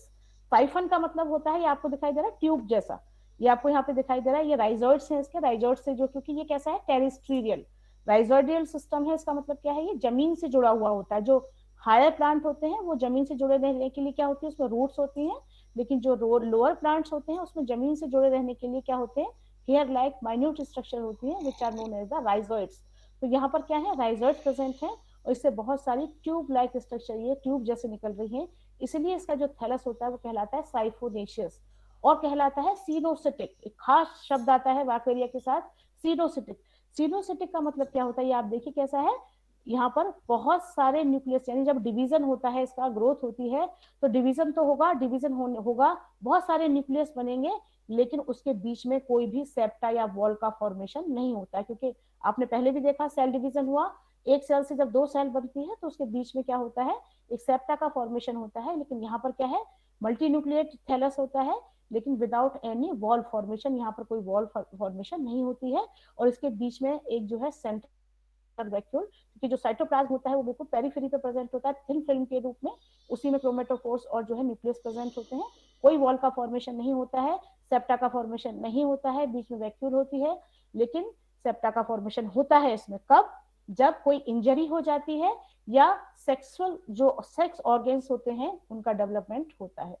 साइफन का मतलब होता है, ये आपको दिखाई दे रहा है ट्यूब जैसा, ये आपको यहाँ पे दिखाई दे रहा है, ये राइजोइड्स हैं इसके. राइजोइड्स से जो, क्योंकि ये कैसा है, टेरेस्ट्रियल राइजोइडियल सिस्टम है. इसका मतलब क्या है, ये जमीन से जुड़ा हुआ होता है. जो हायर प्लांट होते हैं वो जमीन से जुड़े रहने के लिए क्या होती है, उसमें रूट्स होती हैं, लेकिन जो लोअर प्लांट्स होते हैं उसमें जमीन से जुड़े रहने के लिए क्या होते हैं, हेयर लाइक माइन्यूट स्ट्रक्चर होती है, which are known as the rhizoids. तो यहाँ पर क्या है, राइजोइड्स प्रेजेंट है, और इससे बहुत सारी ट्यूब लाइक स्ट्रक्चर, ये ट्यूब जैसे निकल रही है, इसलिए इसका जो थैलस होता है वो कहलाता है साइफोनेशियस और कहलाता है सीनोसिटिक. एक खास शब्द आता है वाकेरिया के साथ, सीनोसिटिक. सीनोसिटिक का मतलब क्या होता है, ये आप देखिए कैसा है, यहाँ पर बहुत सारे न्यूक्लियस, यानी जब डिवीजन होता है, इसका ग्रोथ होती है, तो डिवीजन तो होगा, डिवीजन होगा, बहुत सारे न्यूक्लियस बनेंगे, लेकिन उसके बीच में कोई भी सेप्टा या वॉल का फॉर्मेशन नहीं होता है। क्योंकि आपने पहले भी देखा, सेल डिवीजन हुआ, एक सेल से जब दो सेल बनती है तो उसके बीच में क्या होता है, एक सेप्टा का फॉर्मेशन होता है। लेकिन यहाँ पर क्या है, मल्टी न्यूक्लिएट थैलस होता है, लेकिन विदाउट एनी वॉल फॉर्मेशन, यहाँ पर कोई वॉल फॉर्मेशन नहीं होती है। और इसके बीच में एक जो है सेंटर वैक्यूल, क्योंकि जो साइटोप्लाज्म होता है वो बिल्कुल पेरिफेरी पे प्रेजेंट होता है, थिन फिल्म के रूप में, उसी में क्रोमेटोफोर्स और जो है न्यूक्लियस प्रेजेंट होते हैं। कोई वॉल का फॉर्मेशन नहीं होता है, सेप्टा का फॉर्मेशन नहीं होता है, बीच में वैक्यूल होती है। लेकिन सेप्टा का फॉर्मेशन होता है इसमें कब, जब कोई इंजरी हो जाती है या सेक्सुअल जो सेक्स ऑर्गेन्स होते हैं उनका डेवलपमेंट होता है।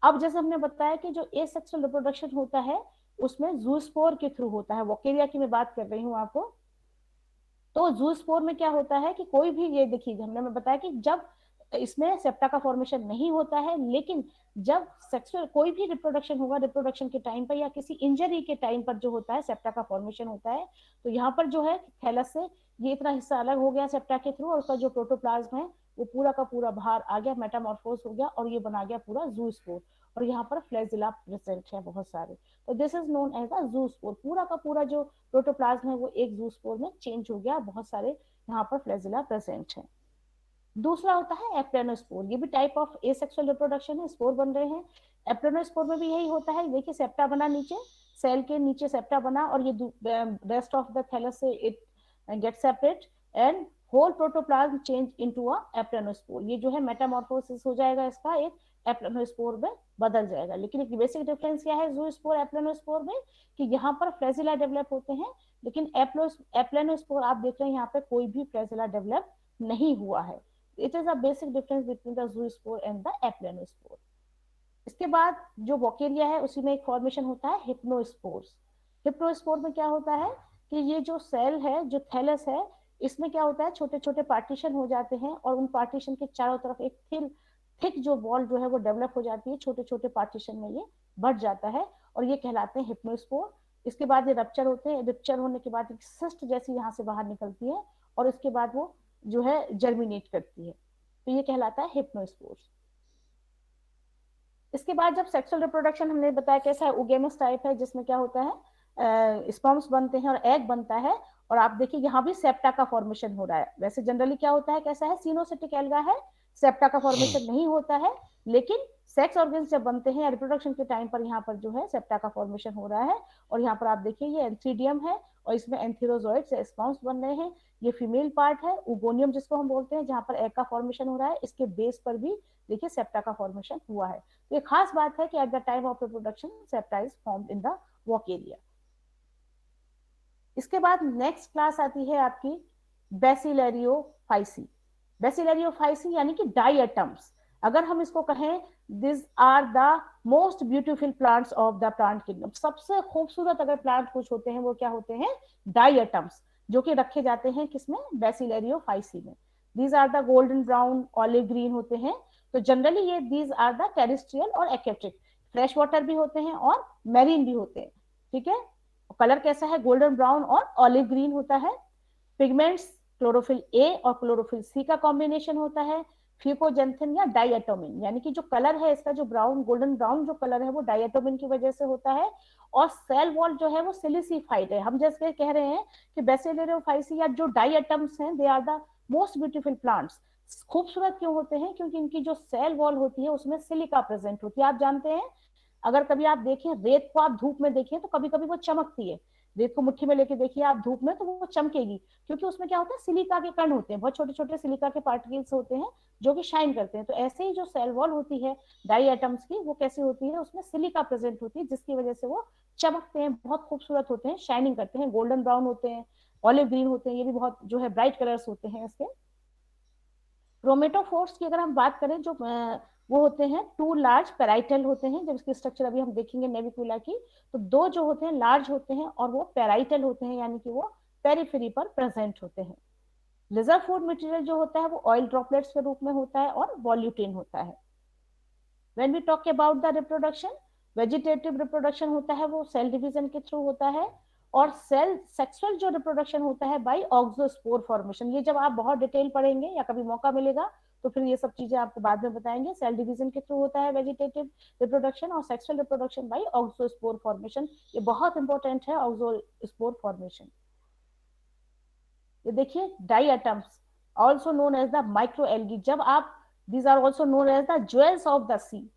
अब जैसे हमने बताया कि जो एसेक्सुअल रिप्रोडक्शन होता है उसमें जूस्पोर के थ्रू होता है, वोकेरिया की मैं बात कर रही हूँ आपको। तो जूस्पोर में क्या होता है कि कोई भी, ये देखिए हमने मैं बताया कि जब इसमें सेप्टा का फॉर्मेशन नहीं होता है, लेकिन जब सेक्सुअल कोई भी रिप्रोडक्शन होगा, रिप्रोडक्शन के टाइम पर या किसी इंजरी के टाइम पर जो होता है सेप्टा का फॉर्मेशन होता है। तो यहाँ पर जो है थैलस से ये इतना हिस्सा अलग हो गया सेप्टा के थ्रू, और उसका जो प्रोटोप्लाज्म है वो पूरा का पूरा बाहर आ गया, मेटामॉर्फोज हो गया, और ये बना गया पूरा जूस्पोर। और यहाँ पर फ्लैजिला प्रेजेंट है बहुत सारे, तो this is known as a zoospore. पूरा का पूरा जो प्रोटोप्लाज्म है वो एक जूस्पोर में चेंज हो गया, बहुत सारे यहाँ पर फ्लैजिला प्रेजेंट है। दूसरा होता है एप्लेनोस्पोर, ये भी टाइप ऑफ एसेक्सुअल रिप्रोडक्शन है, स्पोर बन रहे हैं। एप्लेनोस्पोर में भी यही होता है, देखिए सेप्टा बना नीचे, सेल के नीचे सेप्टा बना, और ये रेस्ट ऑफ द थैलस से it get separate and whole protoplasm change into a aplanospore. ये जो है मेटामॉर्फोसिस हो जाएगा इसका, एक एप्लेनोस्पोर में बदल जाएगा। लेकिन एक बेसिक डिफरेंस क्या है जूस्पोर एप्लेनोस्पोर में, कि यहाँ पर फ्लैजिला डेवलप होते हैं, लेकिन एप्लेनोस्पोर आप देख रहे हैं यहाँ पे कोई भी फ्लैजिला डेवलप नहीं हुआ है। It is a basic difference between the zoospore and the aplanospore. इसके बाद जो वोकेरिया है उसी में एक फॉर्मेशन होता है हिप्नोस्पोर्स। हिप्नोस्पोर में क्या होता है कि ये जो सेल है, जो थैलस है, इसमें क्या होता है, छोटे छोटे पार्टीशन हो जाते हैं, और उन पार्टीशन के चारों तरफ एक थिक जो वॉल जो है वो डेवलप हो जाती है, छोटे छोटे पार्टीशन में ये बढ़ जाता है, और ये कहलाते हैं हिप्नोस्पोर। इसके बाद ये रप्चर होते हैं, रप्चर होने के बाद एक सिस्ट जैसी यहाँ से बाहर निकलती है, और इसके बाद वो जो है जर्मिनेट करती है, तो ये कहलाता है हिप्नोस्पोर्स। इसके बाद जब सेक्सुअल रिप्रोडक्शन हमने बताया कैसा है, उगेमस टाइप है, जिसमें क्या होता है स्पर्म्स बनते हैं और एग बनता है, और आप देखिए यहाँ भी सेप्टा का फॉर्मेशन हो रहा है। वैसे जनरली क्या होता है, कैसा है, सिनोसिटिक एल्गा है, सेप्टा का फॉर्मेशन नहीं होता है, लेकिन सेक्स ऑर्गन्स जब बनते हैं रिप्रोडक्शन के टाइम पर यहाँ पर जो है सेप्टा का फॉर्मेशन हो रहा है। और यहाँ पर आप देखिए ये एंथ्रीडियम है, और इसमें एंथीरोजोइड से स्पर्म्स बन रहे हैं। ये फीमेल पार्ट है, उगोनियम जिसको हम बोलते हैं, जहाँ पर एग का फॉर्मेशन हो रहा है, इसके बेस पर भी देखिए सेप्टा का फॉर्मेशन हुआ है। तो ये खास बात है कि at the time of reproduction septa is formed in the vaucheria. इसके बाद नेक्स्ट क्लास आती है आपकी बेसिलरियोफाइसी। बेसिलरियोफाइसी यानी कि डायटम्स। अगर हम इसको कहें, this are the most beautiful plants of the plant kingdom. सबसे खूबसूरत अगर प्लांट कुछ होते हैं वो क्या होते हैं, डायटम्स, जो कि रखे जाते हैं किसमें, बेसिलरियोफाइसी में। These are the golden brown olive green होते हैं। तो जनरली ये दीज आर द टेरेस्ट्रियल और एक्वेटिक, फ्रेश वाटर भी होते हैं और मैरीन भी होते हैं, ठीक है। कलर कैसा है, गोल्डन ब्राउन और ऑलिव ग्रीन होता है। पिगमेंट्स क्लोरोफिल ए और क्लोरोफिल सी का कॉम्बिनेशन होता है। फ्यूकोजेंथिन या डायटोमिन, यानी कि जो कलर है इसका, जो ब्राउन गोल्डन ब्राउन जो कलर है वो डायटोमिन की वजह से होता है। और सेल वॉल जो है वो सिलिसिफाइड है। हम जैसे कह रहे हैं कि बेसिलरियोफाइसी या जो डायटम्स हैं, they are the most beautiful plants. खूबसूरत क्यों होते हैं, क्योंकि इनकी जो सेल वॉल होती है उसमें सिलिका प्रेजेंट होती है। आप जानते हैं, अगर कभी आप देखें रेत को, आप धूप में देखें तो कभी कभी वो चमकती है। रेत को मुट्ठी में लेके देखिए आप धूप में, तो वो चमकेगी, क्योंकि उसमें क्या होता है, सिलिका के कण होते हैं, बहुत छोटे छोटे सिलिका के पार्टिकल्स होते हैं जो कि शाइन करते हैं। तो ऐसे ही जो सेल वॉल होती है डाई एटम्स की, वो कैसी होती है, उसमें सिलिका प्रेजेंट होती है, जिसकी वजह से वो चमकते हैं, बहुत खूबसूरत होते हैं, शाइनिंग करते हैं, गोल्डन ब्राउन होते हैं, ऑलिव ग्रीन होते हैं, ये भी बहुत जो है ब्राइट कलर्स होते हैं इसके। क्रोमेटोफोर्स की अगर हम बात करें, जो वो होते हैं टू लार्ज पेराइटल होते हैं। जब इसकी स्ट्रक्चर अभी हम देखेंगे नेविकुला की, तो दो जो होते हैं लार्ज होते हैं और वो पेराइटल होते हैं, यानी कि वो पेरिफेरी पर प्रेजेंट होते हैं। रिजर्व फूड मटेरियल जो होता है वो ऑयल ड्रॉपलेट्स के रूप में होता है और वॉल्यूटिन होता है। When we talk about the reproduction, vegetative reproduction होता है वो सेल डिवीजन के थ्रू होता है, और सेल सेक्सुअल जो रिप्रोडक्शन होता है बाय ऑक्सोस्पोर फॉर्मेशन। ये जब आप बहुत डिटेल पढ़ेंगे या कभी मौका मिलेगा तो फिर ये सब चीजें आपको बाद में बताएंगे। सेल डिवीजन के थ्रू होता है वेजिटेटिव रिप्रोडक्शन, और sexual reproduction by auxospore formation. ये बहुत इंपॉर्टेंट है ऑक्सोस्पोर फॉर्मेशन। ये देखिए diatoms also known as the micro algae. जब आप these are also known as the jewels of the sea,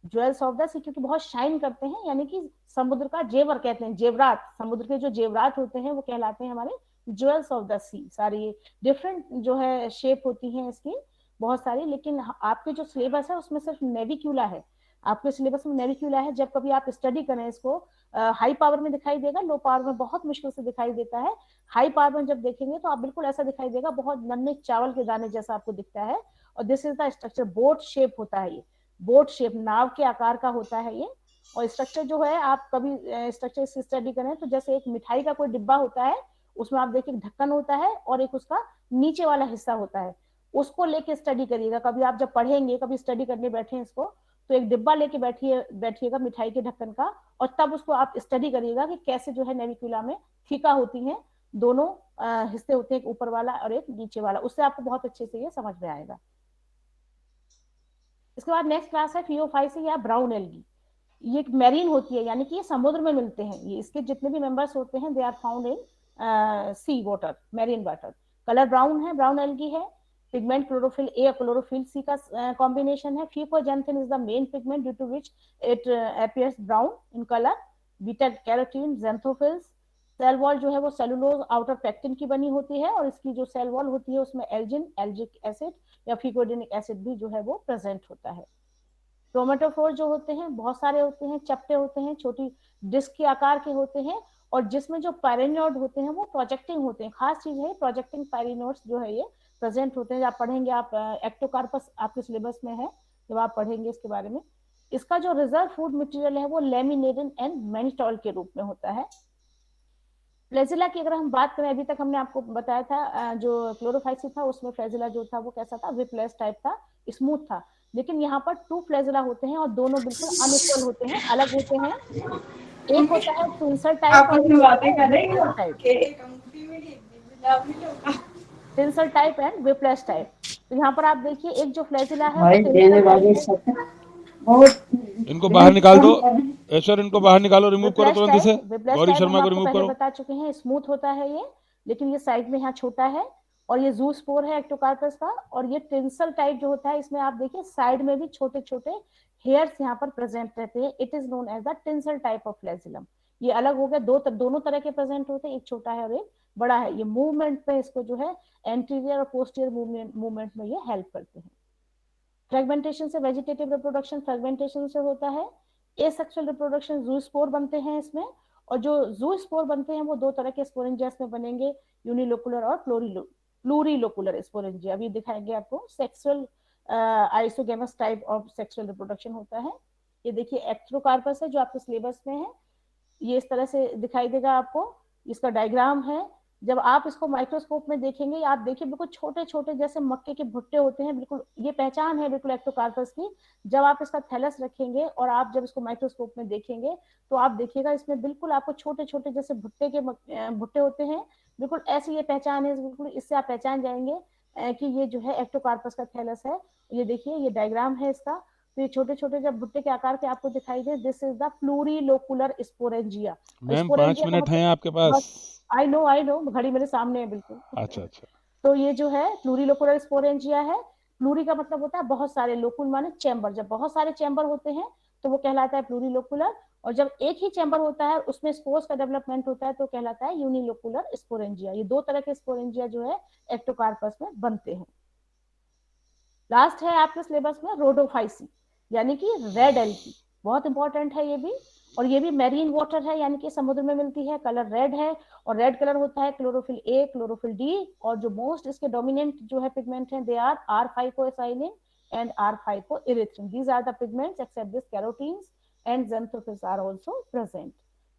jewels of the sea क्योंकि बहुत शाइन करते हैं, यानी कि समुद्र का जेवर कहते हैं, जेवरात, समुद्र के जो जेवरात होते हैं वो कहलाते हैं हमारे ज्वेल्स ऑफ द सी। सारी डिफरेंट जो है शेप होती है इसकी बहुत सारी, लेकिन आपके जो सिलेबस है उसमें सिर्फ नेविक्यूला है, आपके सिलेबस में नेविक्यूला है। जब कभी आप स्टडी करें इसको हाई पावर में दिखाई देगा, लो पावर में बहुत मुश्किल से दिखाई देता है। हाई पावर में जब देखेंगे तो आप बिल्कुल ऐसा दिखाई देगा, बहुत नन्हे चावल के दाने जैसा आपको दिखता है। और this is the structure, boat shape होता है ये, बोट शेप नाव के आकार का होता है ये। और स्ट्रक्चर जो है आप कभी स्ट्रक्चर से स्टडी करें तो जैसे एक मिठाई का कोई डिब्बा होता है, उसमें आप देखिए ढक्कन होता है और एक उसका नीचे वाला हिस्सा होता है, उसको लेके स्टडी करिएगा। कभी आप जब पढ़ेंगे, कभी स्टडी करने बैठे इसको, तो एक डिब्बा लेके बैठिएगा मिठाई के ढक्कन का, और तब उसको आप स्टडी करिएगा कि कैसे जो है नेविक्यूला में थीका होती हैं दोनों हिस्से होते हैं, एक ऊपर वाला और एक नीचे वाला। उससे आपको बहुत अच्छे से ये समझ में आएगा। इसके बाद नेक्स्ट क्लास है फियोफाइसी या ब्राउन एल्गी। ये एक मैरीन होती है, यानी कि ये समुद्र में मिलते हैं। ये इसके जितने भी मेंबर्स होते हैं they are found in sea water, marine water. Colour brown है, ब्राउन एल्गी है। पिगमेंट क्लोरोफिल ए और क्लोरोफिल सी का कॉम्बिनेशन है। Fucoxanthin is the main pigment due to which it appears brown in colour. Beta carotene, xanthophylls. Cell wall जो है वो cellulose outer pectin की बनी होती है, और इसकी जो सेल वॉल होती है उसमें एल्जिन, एल्जिक एसिड या फिकोडेनिक एसिड भी जो है वो प्रेजेंट होता है। क्रोमेटोफोर जो होते हैं बहुत सारे होते हैं, चपटे होते हैं, छोटी डिस्क के आकार के होते हैं, और जिसमें जो पायरिनोड होते हैं वो प्रोजेक्टिंग होते हैं। खास चीज है प्रोजेक्टिंग पायरिनोड्स जो है ये प्रेजेंट होते हैं। आप पढ़ेंगे, आप एक्टोकार्पस आपके सिलेबस में है, जब आप पढ़ेंगे इसके बारे में। इसका जो रिजर्व फूड मटेरियल है वो लेमिनेरिन एंड मैनिटोल के रूप में होता है। फ्लैजिला की अगर हम बात करें, अभी तक हमने आपको बताया था जो क्लोरोफाइसी था उसमें फ्लैजिला जो था वो कैसा था, विपलेस टाइप था, स्मूथ था। लेकिन यहाँ पर टू फ्लैजिला होते हैं और दोनों बिल्कुल अनइक्वल होते हैं, अलग होते हैं। एक होता है टिंसर टाइप और एक होता है whiplash type. Tinsel type and whiplash type. तो यहाँ पर आप देखिए एक जो फ्लैजिला है वो टिंसर टाइप है। इनको बाहर निकाल दो ऐश्वर्य, इनको बाहर निकालो, रिमूव करो तुरंत इसे। गौरी हम शर्मा को आपको रिमूव पहले करो। बता चुके हैं, स्मूथ होता है ये, लेकिन ये साइड में यहाँ छोटा है। और ये जू स्पोर है एक्टोकार्पस का। और ये टिंसल टाइप जो होता है इसमें आप देखिए साइड में भी छोटे छोटे हेयर्स यहाँ पर प्रेजेंट रहते हैं। It is known as the tinsel type of flagellum. ये अलग हो गया, दोनों तरह के प्रेजेंट होते हैं, एक छोटा है और एक बड़ा है। ये मूवमेंट पे इसको जो है एंटीरियर और पोस्टीरियर मूवमेंट में ये हेल्प करते हैं। फ्रेगमेंटेशन से वेजिटेटिव रिप्रोडक्शन फ्रेगमेंटेशन से होता है। एसेक्सुअल रिप्रोडक्शन जू स्पोर बनते हैं इसमें। और जो जू स्पोर बनते हैं वो दो तरह के स्पोरेंजियास में बनेंगे, यूनिलोकुलर और प्लूरिलोकुलर स्पोरेंजिया। अभी दिखाएंगे आपको। Sexual isogamous type of sexual reproduction होता है। ये देखिए एक्ट्रोकार्पस है जो आपके सिलेबस में है, ये इस तरह से दिखाई देगा आपको। इसका डायग्राम है। जब आप इसको माइक्रोस्कोप में देखेंगे, आप देखिए बिल्कुल छोटे छोटे जैसे मक्के के भुट्टे होते हैं, बिल्कुल ये पहचान है बिल्कुल एक्टोकार्पस की। जब आप इसका थैलस रखेंगे और आप जब इसको माइक्रोस्कोप में देखेंगे तो आप देखिएगा इसमें बिल्कुल आपको छोटे छोटे जैसे भुट्टे के भुट्टे होते हैं, बिल्कुल ऐसी ये पहचान है। बिल्कुल इससे आप पहचान जाएंगे कि ये जो है एक्टोकार्पस का थैलस है। ये देखिए ये डायग्राम है इसका। तो ये छोटे छोटे जब भुट्टे के आकार के आपको दिखाई दे, this is the plurilocular sporangia. मैम 5 स्पोरेंजिया का मिनट हैं मतलब आपके पास। आई नो घड़ी मेरे सामने है बिल्कुल। अच्छा अच्छा। तो ये जो है प्लूरिलोकुलर स्पोरेंजिया है। प्लूरी का मतलब होता है बहुत सारे, लोकुल माने चैम्बर। जब बहुत सारे चैम्बर होते हैं तो वो कहलाता है प्लूरिलोकुलर। और जब एक ही चैम्बर होता है उसमें स्पोर्स का डेवलपमेंट होता है तो कहलाता है यूनिलोकुलर स्पोरेंजिया। ये दो तरह के स्पोरेंजिया जो है एक्टोकार्पस में बनते हैं। लास्ट है आपके सिलेबस में रोडोफाइसी, यानी कि रेड एल्गी। बहुत इंपॉर्टेंट है ये भी। और ये भी मैरीन वाटर है, यानी कि समुद्र में मिलती है। कलर रेड है और रेड कलर होता है क्लोरोफिल ए, क्लोरोफिल डी। और जो मोस्ट इसके डोमिनेंट जो है पिगमेंट हैं they are R-phycoecylein and R-phycoerythrin. These are the pigments except this carotenes and xanthophylls are also present.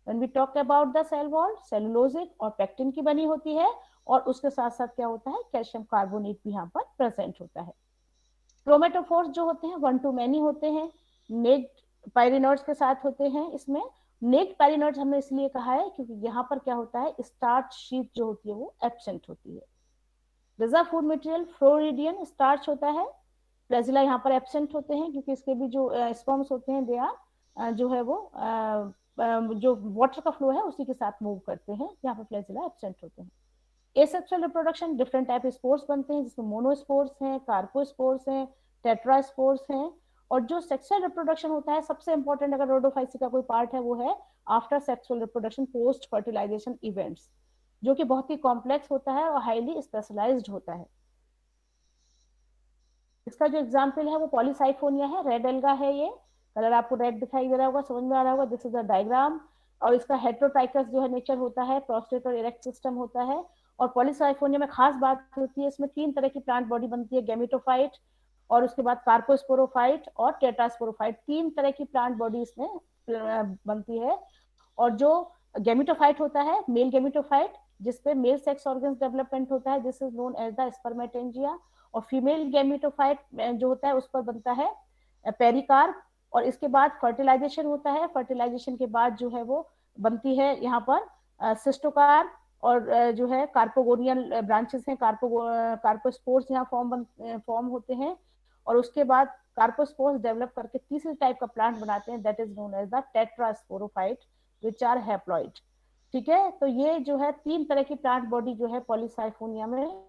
When we talk about the cell wall, cellulosic और pectin की बनी होती है। और उसके साथ साथ क्या होता है, कैल्शियम कार्बोनेट भी यहाँ पर प्रेजेंट होता है। क्रोमेटोफोर्स जो होते हैं 1 to many होते हैं, नेट पायरिनोड्स के साथ होते हैं इसमें। नेक्ड पेरिनोइड्स हमने इसलिए कहा है क्योंकि यहाँ पर क्या होता है, स्टार्च शीट जो होती है वो एब्सेंट होती है। Reserve food material floridean starch होता है, फ्लैजिला यहाँ पर एब्सेंट होते हैं क्योंकि इसके भी जो स्पर्म्स होते हैं दे आर जो है वो जो वाटर का फ्लो है उसी के साथ मूव करते हैं, यहाँ पर फ्लैजिला एब्सेंट होते हैं। Asexual reproduction different type spores बनते हैं जिसमें मोनोस्पोर्स हैं, कार्पोस्पोर्स हैं, टेट्रास्पोर्स हैं। और जो सेक्सुअल रिप्रोडक्शन होता है सबसे इंपॉर्टेंट अगर रोडोफाइसी का कोई पार्ट है वो है after sexual reproduction post fertilization events, जो कि बहुत ही कॉम्प्लेक्स होता है और हाईली स्पेशलाइज्ड होता है। इसका जो एग्जाम्पल है वो पॉलीसाइफोनिया है, रेड एल्गा है, ये कलर आपको रेड दिखाई दे रहा होगा, समझ में आ रहा होगा, दिस इज अ डायग्राम। और इसका हेट्रोटाइकस जो है नेचर होता है, प्रोस्टेट और इरेक्ट सिस्टम होता है। और पॉलीसाइफोनिया में खास बात होती है, इसमें 3 तरह की प्लांट बॉडी बनती है, गैमेटोफाइट और उसके बाद कार्पोस्पोरोफाइट और टेट्रास्पोरोफाइट, 3 तरह की प्लांट बॉडी इसमें बनती है। और जो गैमेटोफाइट होता है, मेल गैमेटोफाइट जिसपे मेल सेक्स ऑर्गन्स डेवलपमेंट होता है, this is known as the spermatangia. और फीमेल गैमेटोफाइट जो होता है उस पर बनता है पेरिकार्प। और इसके बाद फर्टिलाइजेशन होता है, फर्टिलाइजेशन के बाद जो है वो बनती है यहाँ पर सिस्टोकार्प और जो है कार्पोगोनियल ब्रांचेस हैं, कार्पोस्पोर्स यहाँ फॉर्म होते हैं। और उसके बाद कार्पोस्पोर्स डेवलप करके तीसरे टाइप का प्लांट बनाते हैं, that is known as the tetrasporophyte which are haploid. ठीक है, तो ये जो है 3 तरह की प्लांट बॉडी जो है पॉलीसाइफोनिया में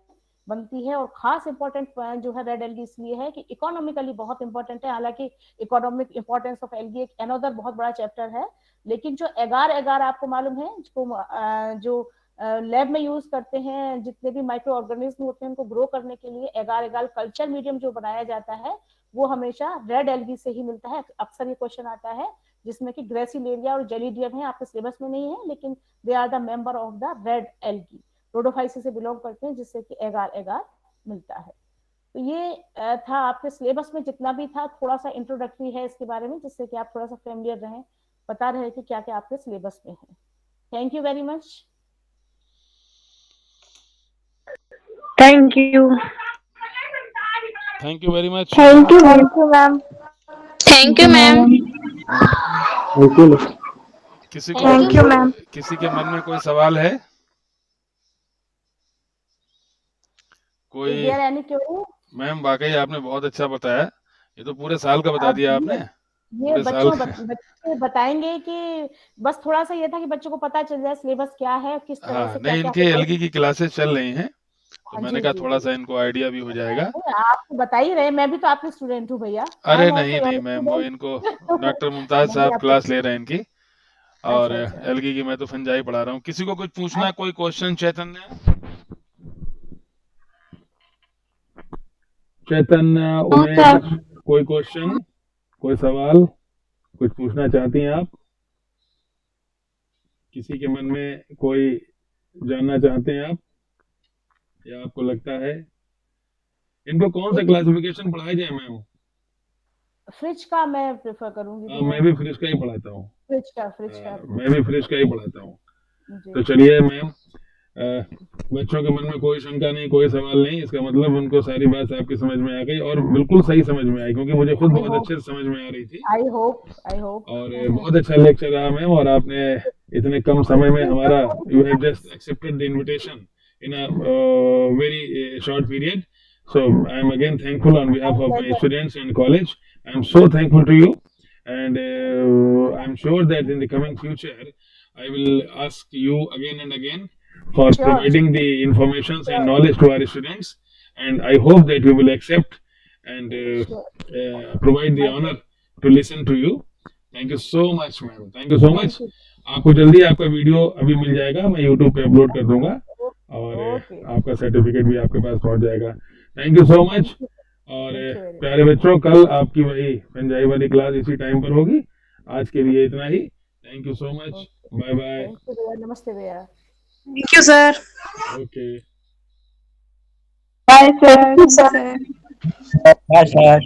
बनती है। और खास इंपॉर्टेंट जो है रेड एल्गी इसलिए है कि इकोनॉमिकली बहुत इंपॉर्टेंट है, हालांकि इकोनॉमिक इंपॉर्टेंस ऑफ एल्गी एक अनदर बहुत बड़ा चैप्टर है। लेकिन जो एगार एगार आपको मालूम है, जो लैब में यूज करते हैं, जितने भी माइक्रो ऑर्गेनिज्म होते हैं उनको ग्रो करने के लिए एगार एगार कल्चर मीडियम जो बनाया जाता है वो हमेशा रेड एल्गी से ही मिलता है। अक्सर ये क्वेश्चन आता है जिसमें कि ग्रेसिलेरिया और जेलिडियम है, आपके सिलेबस में नहीं है लेकिन they are the member of the red algae, rhodophyceae से बिलोंग करते हैं, जिससे कि एगार एगार मिलता है। तो ये था आपके सिलेबस में जितना भी था, थोड़ा सा इंट्रोडक्टरी है इसके बारे में, जिससे कि आप थोड़ा सा फेमिलियर रहें, पता रहे कि क्या क्या आपके सिलेबस में है। Thank you very much. Thank you. Thank you very much. Thank you, ma'am. Thank you, ma'am. किसी Thank you, ma'am. किसी के मन में कोई सवाल है? कोई? Is there any query? Ma'am वाकई आपने बहुत अच्छा बताया, ये तो पूरे साल का बता दिया आपने। ये बच्चे बताएंगे कि बस थोड़ा सा ये था कि बच्चों को पता चल जाए सिलेबस क्या है, किस तरह से नहीं, इनके एल्गी की क्लासेस चल रही हैं तो मैंने कहा थोड़ा सा इनको आइडिया भी हो जाएगा। आप बता ही रहे, मैं भी तो आपकी स्टूडेंट हूँ भैया। अरे नहीं मैम, वो इनको डॉक्टर मुमताज साहब क्लास ले रहे हैं इनकी, और एल्गी की मैं तो फंजाई पढ़ा रहा हूँ। किसी को कुछ पूछना, कोई क्वेश्चन? चैतन्य उमेश, कोई क्वेश्चन, कोई सवाल, कुछ पूछना चाहती हैं आप? किसी के मन में कोई जानना चाहते हैं आप, या आपको लगता है इनको कौन सा क्लासिफिकेशन पढ़ाया जाए? मैम फ्रिज का मैं प्रेफर करूंगी। मैं भी फ्रिज का ही पढ़ाता हूँ। फ्रिज का मैं भी फ्रिज का ही पढ़ाता हूँ। तो चलिए मैम, बच्चों के मन में कोई शंका नहीं, कोई सवाल नहीं, इसका मतलब उनको सारी बात आपकी समझ में आ गई और बिल्कुल सही समझ में आई, क्योंकि मुझे खुद बहुत अच्छे से समझ में आ रही थी। आई होप और बहुत अच्छा लेक्चर रहा मैम, और आपने इतने कम समय में हमारा, you have just accepted the invitation in a very short period. So I am again thankful on behalf of my students and college. I am so thankful to you, and I am sure that in the coming future I will ask you again and again for providing the informations and knowledge to our students, and I hope that we will accept and provide the honor to listen to you. Thank you so much ma'am, thank you so much. आपको जल्दी आपका video अभी मिल जाएगा, मैं YouTube पे upload कर दूंगा और आपका सर्टिफिकेट भी आपके पास पहुंच जाएगा। Thank you so much. और प्यारे बच्चों, कल आपकी वही फंजाई वाली क्लास इसी टाइम पर होगी। आज के लिए इतना ही। Thank you so much, bye bye. नमस्ते भैया। Thank you, sir. Okay, Bye, sir. Bye, sir. Bye, sir.